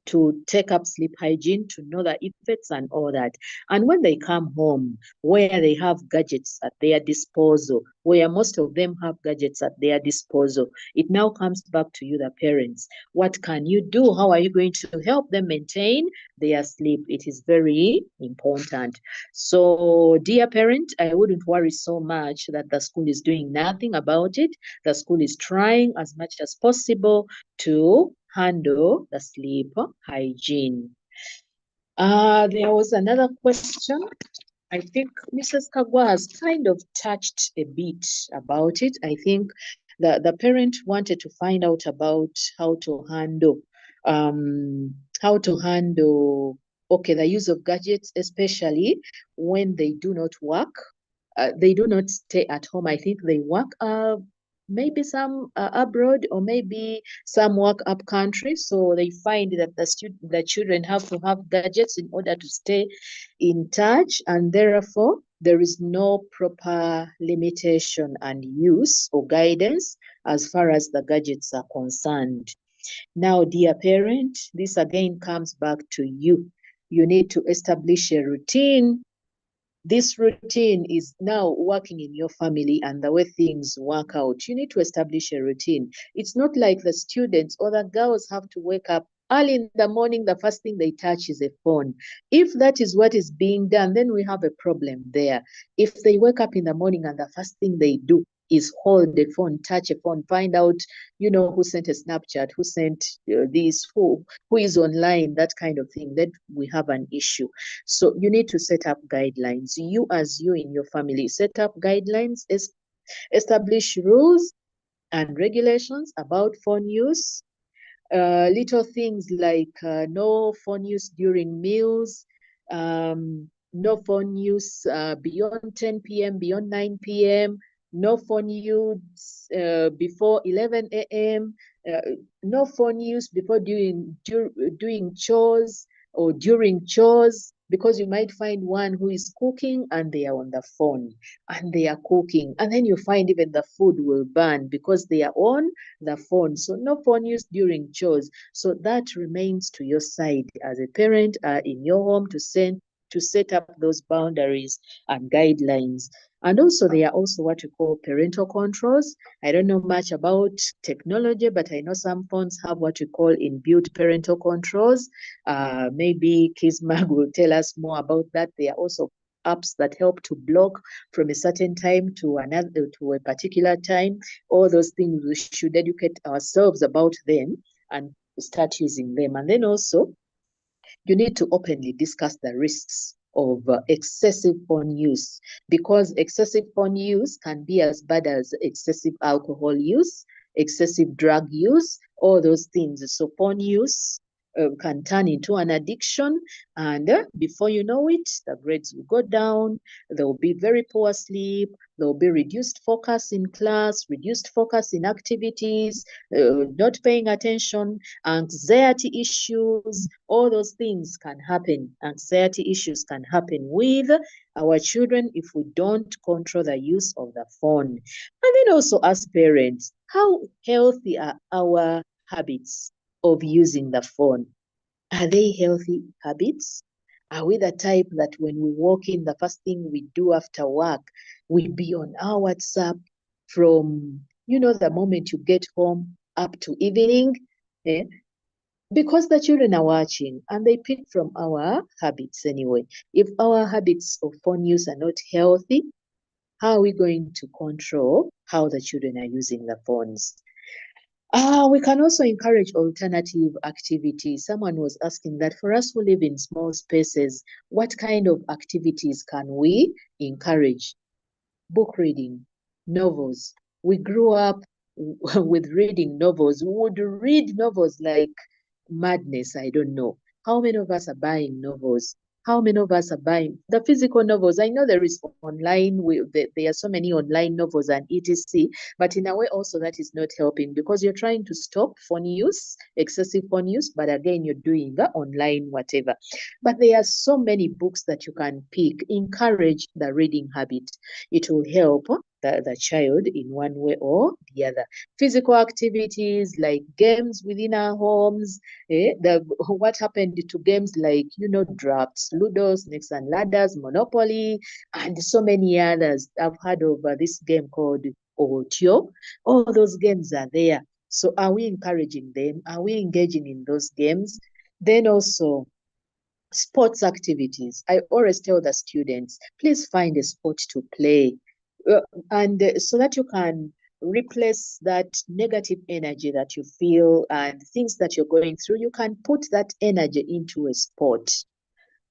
to take up sleep hygiene, to know the effects and all that. And when they come home, where they have gadgets at their disposal, where most of them have gadgets at their disposal, it now comes back to you, the parents. What can you do? How are you going to help them maintain their sleep? It is very important. So, dear parent, I wouldn't worry so much that the school is doing nothing about it. The school is trying as much as possible to handle the sleep hygiene. There was another question. I think Mrs. Kagwa has kind of touched a bit about it. I think the parent wanted to find out about how to handle the use of gadgets, especially when they do not work. They do not stay at home. I think they work maybe some abroad, or maybe some work up country. So they find that the children have to have gadgets in order to stay in touch, and therefore there is no proper limitation and use or guidance as far as the gadgets are concerned. Now, dear parent, this again comes back to you. You need to establish a routine. This routine is now working in your family, and the way things work out, you need to establish a routine. It's not like the students or the girls have to wake up early in the morning, the first thing they touch is a phone. If that is what is being done, then we have a problem there. If they wake up in the morning and the first thing they do is hold the phone, touch a phone, find out, who sent a Snapchat, who sent this, who is online, that kind of thing, then we have an issue. So you need to set up guidelines. You in your family, set up guidelines, establish rules and regulations about phone use. Little things like no phone use during meals, no phone use beyond 10 p.m., beyond 9 p.m., no phone use before 11 a.m., no phone use before doing chores or during chores, because you might find one who is cooking and they are on the phone and they are cooking, and then you find even the food will burn because they are on the phone. So no phone use during chores. So that remains to your side as a parent in your home to set up those boundaries and guidelines. And also, there are also what we call parental controls. I don't know much about technology, but I know some phones have what we call inbuilt parental controls. Maybe Kismag will tell us more about that. There are also apps that help to block from a certain time to a particular time. All those things, we should educate ourselves about them and start using them. And then also, you need to openly discuss the risks of excessive phone use, because excessive phone use can be as bad as excessive alcohol use, excessive drug use, all those things. So phone use can turn into an addiction, and before you know it, the grades will go down, there will be very poor sleep, there will be reduced focus in class, reduced focus in activities, not paying attention, anxiety issues, all those things can happen. Anxiety issues can happen with our children if we don't control the use of the phone. And then also, as parents, how healthy are our habits of using the phone? Are they healthy habits? Are we the type that when we walk in, the first thing we do after work, we be on our WhatsApp from, the moment you get home up to evening? Because the children are watching and they pick from our habits anyway. If our habits of phone use are not healthy, how are we going to control how the children are using the phones? We can also encourage alternative activities. Someone was asking that for us who live in small spaces, what kind of activities can we encourage? Book reading, novels. We grew up with reading novels. We would read novels like madness. I don't know. How many of us are buying novels? How many of us are buying the physical novels? I know there is online, there are so many online novels and etc. But in a way also that is not helping, because you're trying to stop phone use, excessive phone use, but again, you're doing the online whatever. But there are so many books that you can pick. Encourage the reading habit. It will help the child in one way or the other. Physical activities like games within our homes, what happened to games like, drafts, Ludo, Snakes and Ladders, Monopoly, and so many others. I've heard of this game called Otio. All those games are there. So are we encouraging them? Are we engaging in those games? Then also, sports activities. I always tell the students, please find a sport to play, and so that you can replace that negative energy that you feel and things that you're going through. You can put that energy into a sport.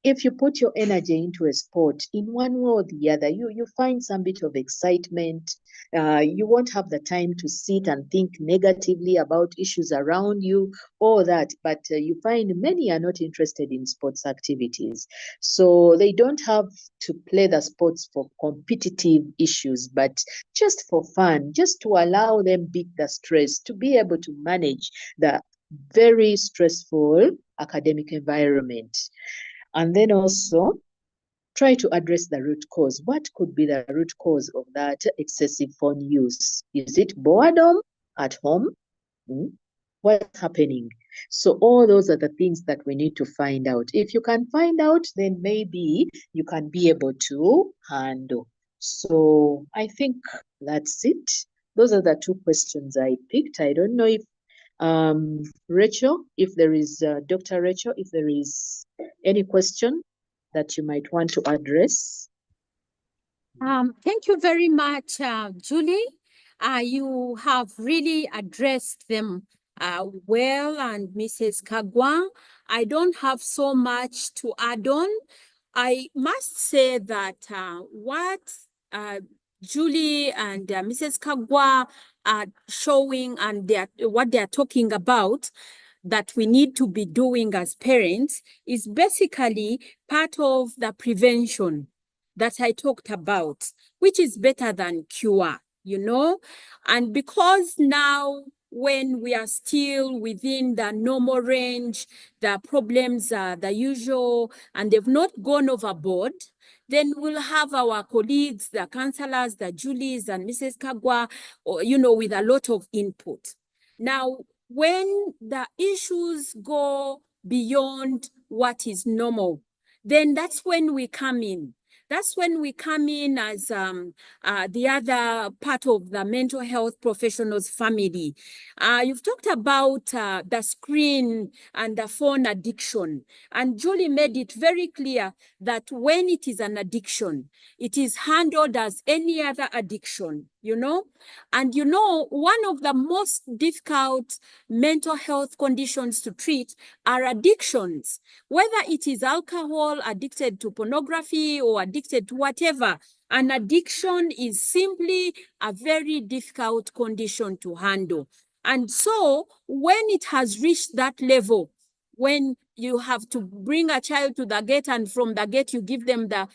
If you put your energy into a sport in one way or the other, you find some bit of excitement. You won't have the time to sit and think negatively about issues around you, all that. But you find many are not interested in sports activities. So they don't have to play the sports for competitive issues, but just for fun, just to allow them beat the stress, to be able to manage the very stressful academic environment. And then also try to address the root cause. What could be the root cause of that excessive phone use? Is it boredom at home? What's happening? So all those are the things that we need to find out. If you can find out, then maybe you can be able to handle. So I think that's it. Those are the two questions I picked. I don't know if Rachel, if there is, Dr. Rachel, if there is any question that you might want to address. Thank you very much, Julie. You have really addressed them well, and Mrs. Kagwa. I don't have so much to add on. I must say that what Julie and Mrs. Kagwa are showing and what they're talking about that we need to be doing as parents is basically part of the prevention that I talked about, which is better than cure, and because now when we are still within the normal range, the problems are the usual and they've not gone overboard, then we'll have our colleagues, the counselors, the Julies and Mrs. Kagwa, with a lot of input. Now, when the issues go beyond what is normal, then that's when we come in. That's when we come in as the other part of the mental health professionals family. You've talked about the screen and the phone addiction. And Julie made it very clear that when it is an addiction, it is handled as any other addiction, And one of the most difficult mental health conditions to treat are addictions, whether it is alcohol, addicted to pornography, or addicted to whatever. An addiction is simply a very difficult condition to handle. And so when it has reached that level, when you have to bring a child to the gate and from the gate you give them the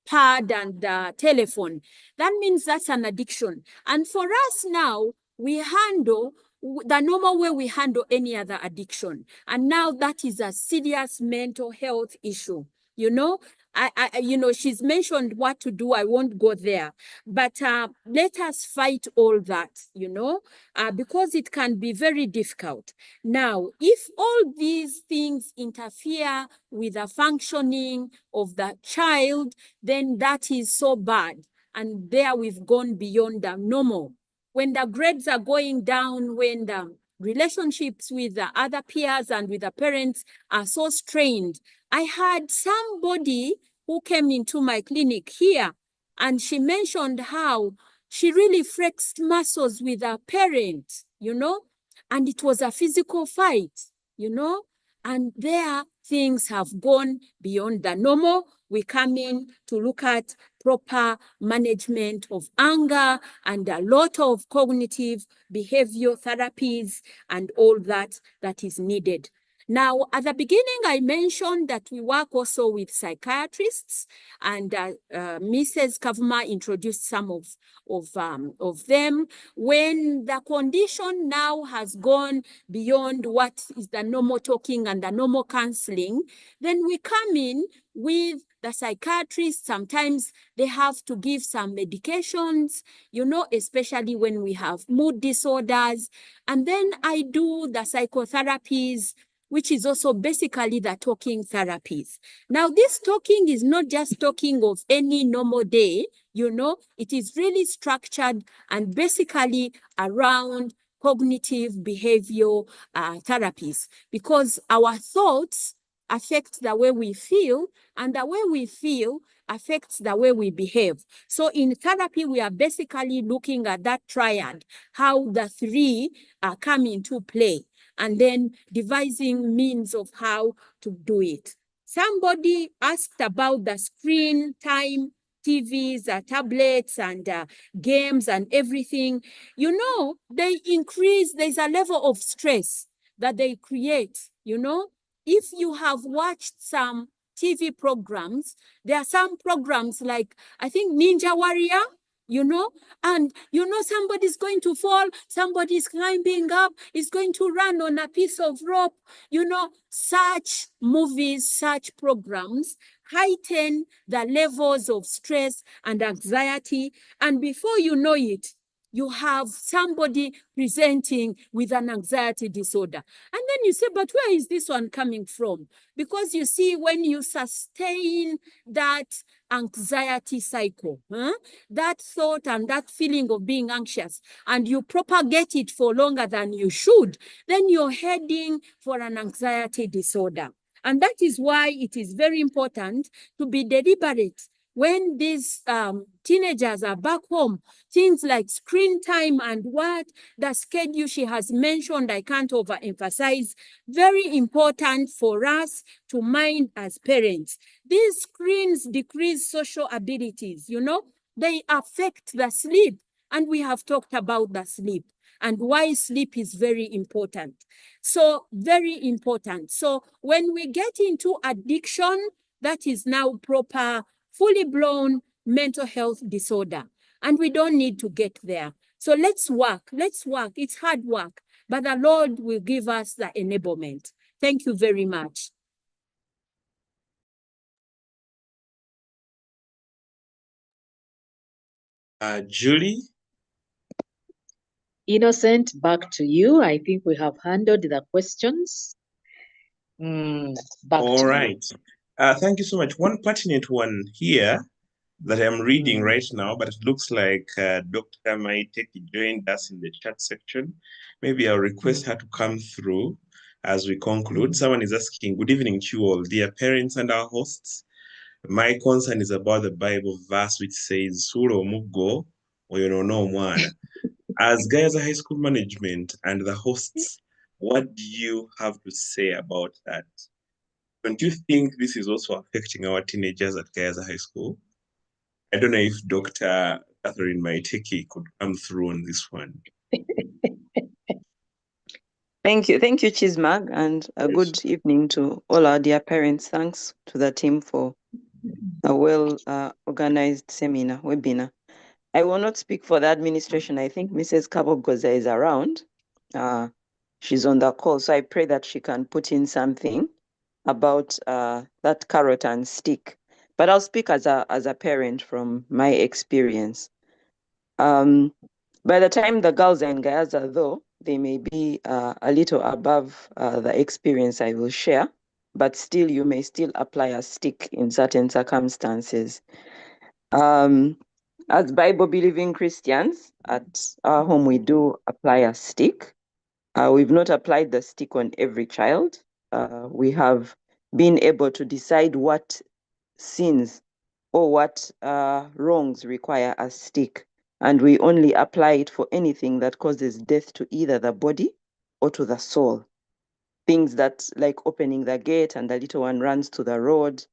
pad and the telephone, that means that's an addiction. And for us now, we handle the normal way we handle any other addiction. And now that is a serious mental health issue. She's mentioned what to do. I won't go there, but let us fight all that, because it can be very difficult. Now, if all these things interfere with the functioning of the child, then that is so bad. And there we've gone beyond the normal. When the grades are going down, when the relationships with the other peers and with the parents are so strained. I had somebody who came into my clinic here, and she mentioned how she really flexed muscles with her parents, and it was a physical fight, and there things have gone beyond the normal. We come in to look at proper management of anger and a lot of cognitive behavioral therapies and all that is needed. Now, at the beginning, I mentioned that we work also with psychiatrists, and Mrs. Kavuma introduced some of them. When the condition now has gone beyond what is the normal talking and the normal counseling, then we come in with the psychiatrist, sometimes they have to give some medications, especially when we have mood disorders. And then I do the psychotherapies, which is also basically the talking therapies. Now, this talking is not just talking of any normal day, it is really structured and basically around cognitive behavioral therapies, because our thoughts affect the way we feel, and the way we feel affects the way we behave. So in therapy, we are basically looking at that triad, how the three come into play, and then devising means of how to do it. Somebody asked about the screen time, TVs, tablets, and games and everything. They increase, there's a level of stress that they create, If you have watched some TV programs, there are some programs like, I think, Ninja Warrior, and somebody's going to fall, somebody's climbing up, is going to run on a piece of rope. Such movies, such programs heighten the levels of stress and anxiety, and before you know it, you have somebody presenting with an anxiety disorder. And then you say, but where is this one coming from? Because you see, when you sustain that anxiety cycle, that thought and that feeling of being anxious, and you propagate it for longer than you should, then you're heading for an anxiety disorder. And that is why it is very important to be deliberate when these teenagers are back home. Things like screen time and what the schedule she has mentioned, I can't overemphasize, very important for us to mind as parents. These screens decrease social abilities, they affect the sleep. And we have talked about the sleep and why sleep is very important. So very important. So when we get into addiction, that is now proper, fully blown mental health disorder. And we don't need to get there. So let's work. It's hard work, but the Lord will give us the enablement. Thank you very much. Julie? Innocent, back to you. I think we have handled the questions. Back All to right. Thank you so much. One pertinent one here that I'm reading right now, but it looks like Dr. Maiteki joined us in the chat section. Maybe I'll request her to come through as we conclude. Someone is asking, good evening to you all, dear parents and our hosts. My concern is about the Bible verse which says, Suro mugo, oyonono mwana. As Gayaza High School management and the hosts, what do you have to say about that? Don't you think this is also affecting our teenagers at Gayaza High School? I don't know if Dr. Catherine Maiteki could come through on this one. Thank you, Chismag, and a good evening to all our dear parents. Thanks to the team for a well-organized webinar. I will not speak for the administration. I think Mrs. Kabogoza is around. She's on the call, so I pray that she can put in something about that carrot and stick. But I'll speak as a parent from my experience. By the time the girls are in Gayaza, though, they may be a little above the experience I will share, but still, you may still apply a stick in certain circumstances. As Bible-believing Christians, at our home, we do apply a stick. We've not applied the stick on every child. We have been able to decide what sins or what wrongs require a stick. And we only apply it for anything that causes death to either the body or to the soul. Things that, like opening the gate and the little one runs to the road,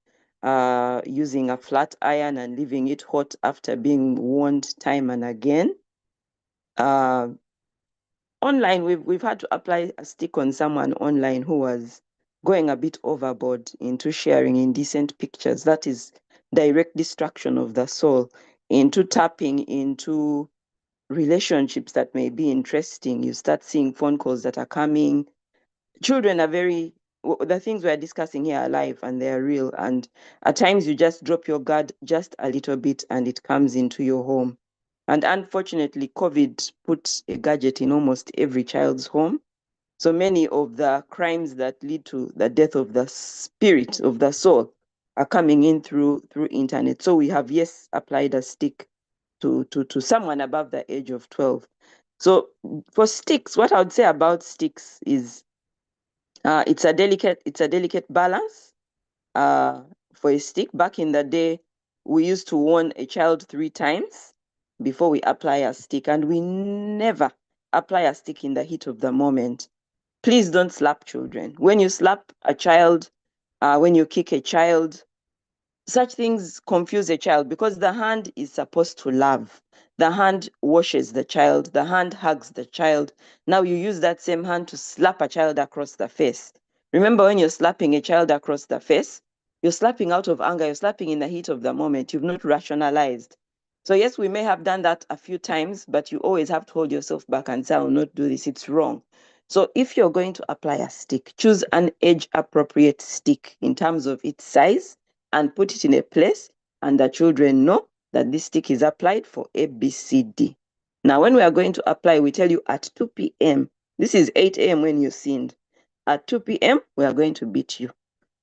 using a flat iron and leaving it hot after being warned time and again. Online, we've had to apply a stick on someone online who was going a bit overboard into sharing indecent pictures. That is direct destruction of the soul, into tapping into relationships that may be interesting. You start seeing phone calls that are coming. Children are very the things we're discussing here are live and they're real. And at times you just drop your guard just a little bit and it comes into your home. And unfortunately, COVID put a gadget in almost every child's home. So many of the crimes that lead to the death of the spirit, of the soul, are coming in through internet. So we have, yes, applied a stick to someone above the age of 12. So for sticks, what I would say about sticks is it's a delicate balance. For a stick, back in the day, we used to warn a child 3 times before we apply a stick, and we never apply a stick in the heat of the moment. Please don't slap children. When you slap a child, when you kick a child, such things confuse a child because the hand is supposed to love. The hand washes the child. The hand hugs the child. Now you use that same hand to slap a child across the face. Remember, when you're slapping a child across the face, you're slapping out of anger. You're slapping in the heat of the moment. You've not rationalized. So yes, we may have done that a few times, but you always have to hold yourself back and say, I will not do this. It's wrong. So if you're going to apply a stick, choose an age-appropriate stick in terms of its size, and put it in a place, and the children know that this stick is applied for ABCD. Now, when we are going to apply, we tell you at 2 p.m. This is 8 a.m. when you sinned. At 2 p.m., we are going to beat you.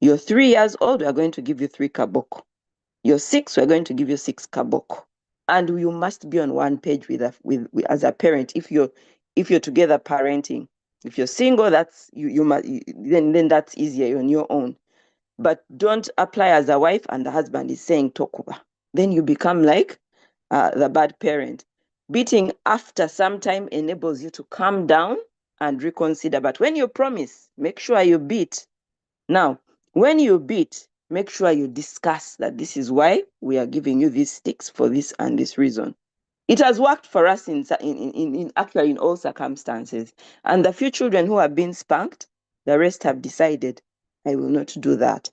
You're 3 years old, we are going to give you 3 kaboko. You're 6, we're going to give you 6 kaboko. And you must be on one page with as a parent. If you're together parenting, if you're single, that's then that's easier. You're on your own. But don't apply as a wife and the husband is saying tokuba. Then you become like the bad parent. Beating after some time enables you to calm down and reconsider. But when you promise, make sure you beat. Now, when you beat, make sure you discuss that this is why we are giving you these sticks for this and this reason. It has worked for us actually in all circumstances. And the few children who have been spanked, the rest have decided, I will not do that.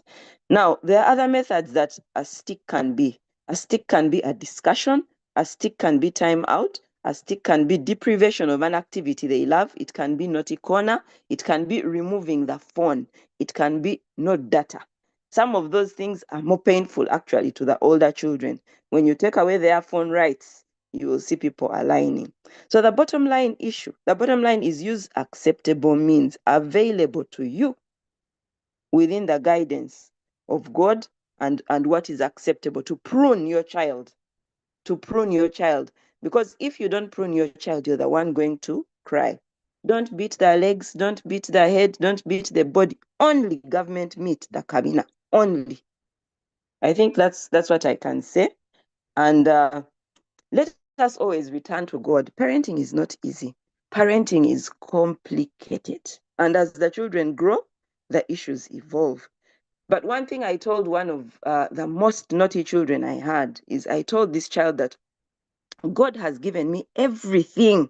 Now, there are other methods that a stick can be. A stick can be a discussion. A stick can be time out. A stick can be deprivation of an activity they love. It can be naughty corner. It can be removing the phone. It can be no data. Some of those things are more painful actually to the older children. When you take away their phone rights, you will see people aligning. So the bottom line is use acceptable means available to you within the guidance of God and what is acceptable to prune your child. Because if you don't prune your child, you're the one going to cry. Don't beat the legs, don't beat the head, don't beat the body. Only government meet the cabina. Only. I think that's what I can say. And let us always return to God. Parenting is not easy. Parenting is complicated. And as the children grow, the issues evolve. But one thing I told one of the most naughty children I had is I told this child that God has given me everything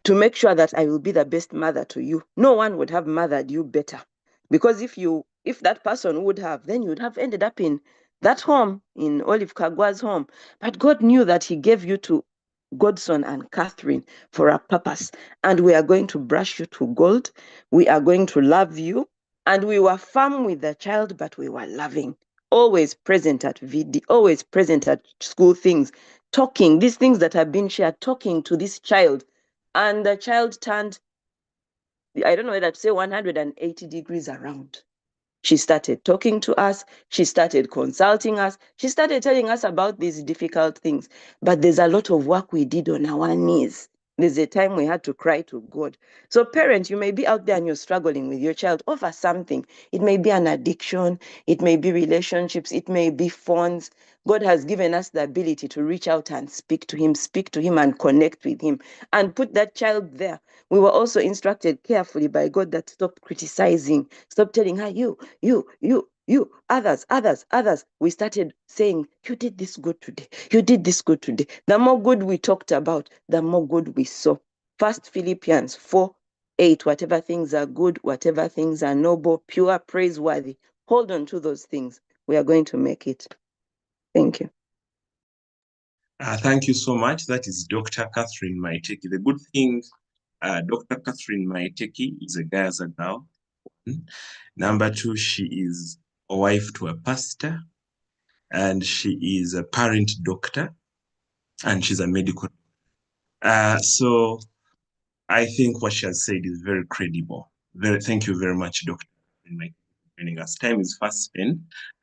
to make sure that I will be the best mother to you. No one would have mothered you better. Because if that person would have, then you would have ended up in that home, in Olive Kagwa's home. But God knew that he gave you to Godson and Catherine for a purpose. And we are going to brush you to gold. We are going to love you. And we were firm with the child, but we were loving. Always present at VD, always present at school things, talking, these things that have been shared, talking to this child. And the child turned, I don't know whether to say 180 degrees around. She started talking to us. She started consulting us. She started telling us about these difficult things. But there's a lot of work we did on our knees. There's a time we had to cry to God. So parents, you may be out there and you're struggling with your child over something. It may be an addiction. It may be relationships. It may be phones. God has given us the ability to reach out and speak to him and connect with him and put that child there. We were also instructed carefully by God that stop criticizing, stop telling her, you, others. We started saying, you did this good today. You did this good today. The more good we talked about, the more good we saw. 1 Philippians 4:8, whatever things are good, whatever things are noble, pure, praiseworthy, hold on to those things. We are going to make it. Thank you. Thank you so much. That is Dr. Catherine Maiteki. The good thing, Dr. Catherine Maiteki is a guy as a girl Number two, she is a wife to a pastor, and she is a parent doctor, and she's a medical. So I think what she has said is very credible. Thank you very much, Dr. Joining us. Time is fast spent.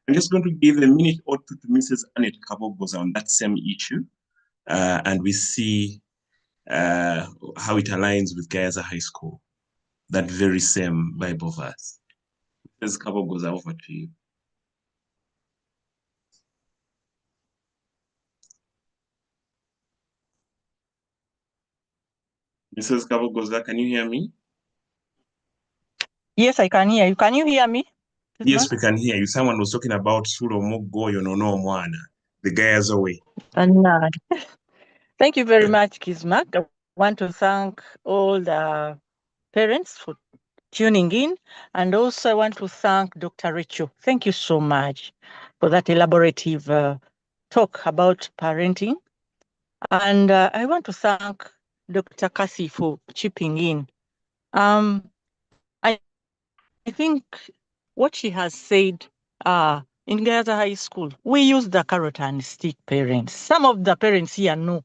I'm just going to give a minute or two to Mrs. Annette Kabogoza on that same issue, and we see how it aligns with Gayaza High School, that very same Bible verse. Mrs. Kabogoza, over to you. Mrs. Kabogoza, can you hear me? Yes, I can hear you. Can you hear me? Yes, we can hear you. Someone was talking about Sulo Mogoyo no no Mwana, the Gayaza way. Thank you very much, Kismak. I want to thank all the parents for tuning in, and also I want to thank Dr. Rachel. Thank you so much for that elaborative talk about parenting. And I want to thank Dr. Kathy for chipping in. I think what she has said in Gaza High School, we use the carrot and stick parents. Some of the parents here know.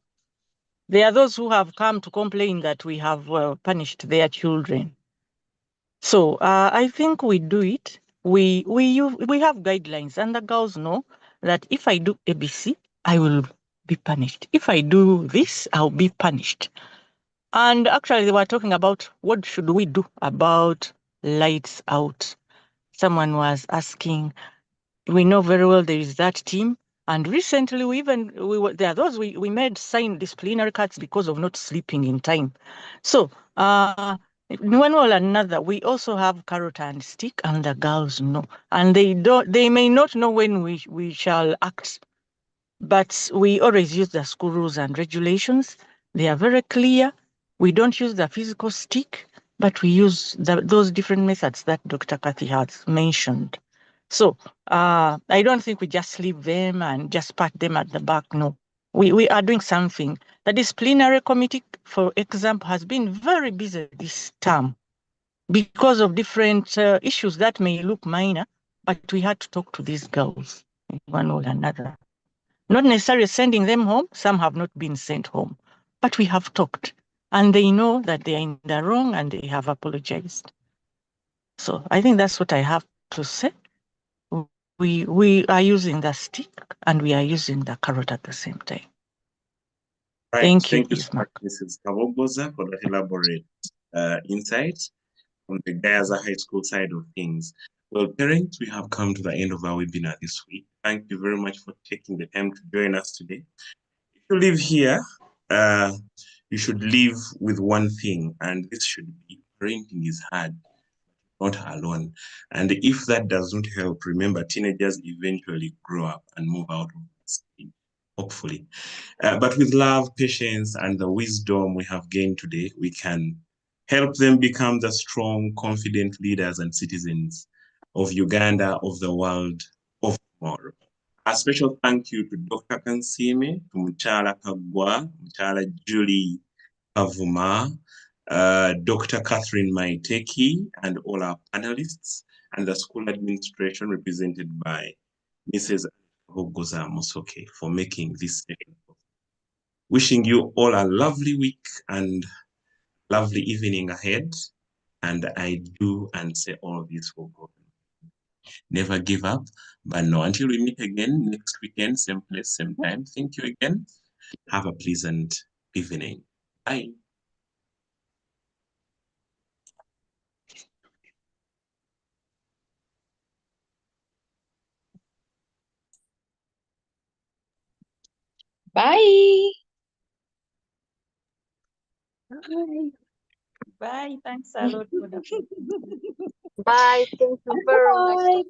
There are those who have come to complain that we have punished their children. So I think we do it. We have guidelines, and the girls know that if I do ABC, I will be punished. If I do this, I'll be punished. And actually, they were talking about what should we do about lights out. Someone was asking, we know very well there is that team. And recently, there are those we made sign disciplinary cards because of not sleeping in time. So, in one way or another, we also have carrot and stick, and the girls know. And they may not know when we shall act, but we always use the school rules and regulations. They are very clear. We don't use the physical stick, but we use those different methods that Dr. Kathy has mentioned. So I don't think we just leave them and just pat them at the back. No, we are doing something. The disciplinary committee, for example, has been very busy this term because of different issues that may look minor, but we had to talk to these girls in one way or another. Not necessarily sending them home. Some have not been sent home, but we have talked, and they know that they are in the wrong and they have apologized. So I think that's what I have to say. We are using the stick and we are using the carrot at the same time. Right. Thank you, so much, Mrs. Kabogoza, for that elaborate insight on the Gayaza High School side of things. Well, parents, we have come to the end of our webinar this week. Thank you very much for taking the time to join us today. If you live here, you should live with one thing, and this should be parenting is hard, not alone. And if that doesn't help, remember, teenagers eventually grow up and move out of the stage, hopefully. But with love, patience, and the wisdom we have gained today, we can help them become the strong, confident leaders and citizens of Uganda, of the world, of tomorrow. A special thank you to Dr. Kansime, to Muchala Kagwa, Muchala Julie Pavuma, Dr. Catherine Maiteki, and all our panelists, and the school administration represented by Mrs. Hogoza Musoke for making this session. Wishing you all a lovely week and lovely evening ahead. And I do and say all this for God. Never give up, but no, until we meet again next weekend, same place, same time. Thank you again. Have a pleasant evening. Bye. Bye. Bye. Bye. Thanks a lot for the Bye. Thank you very much.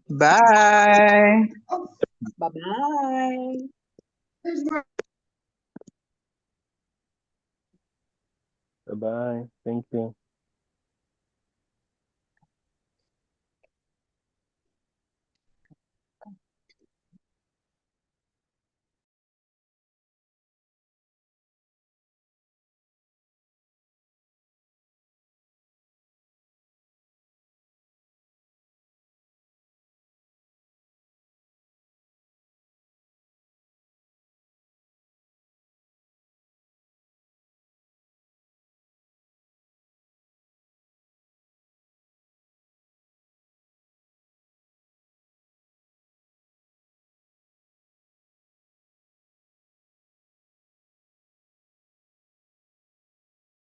Bye. Bye. Bye-bye. Bye-bye. Thank you.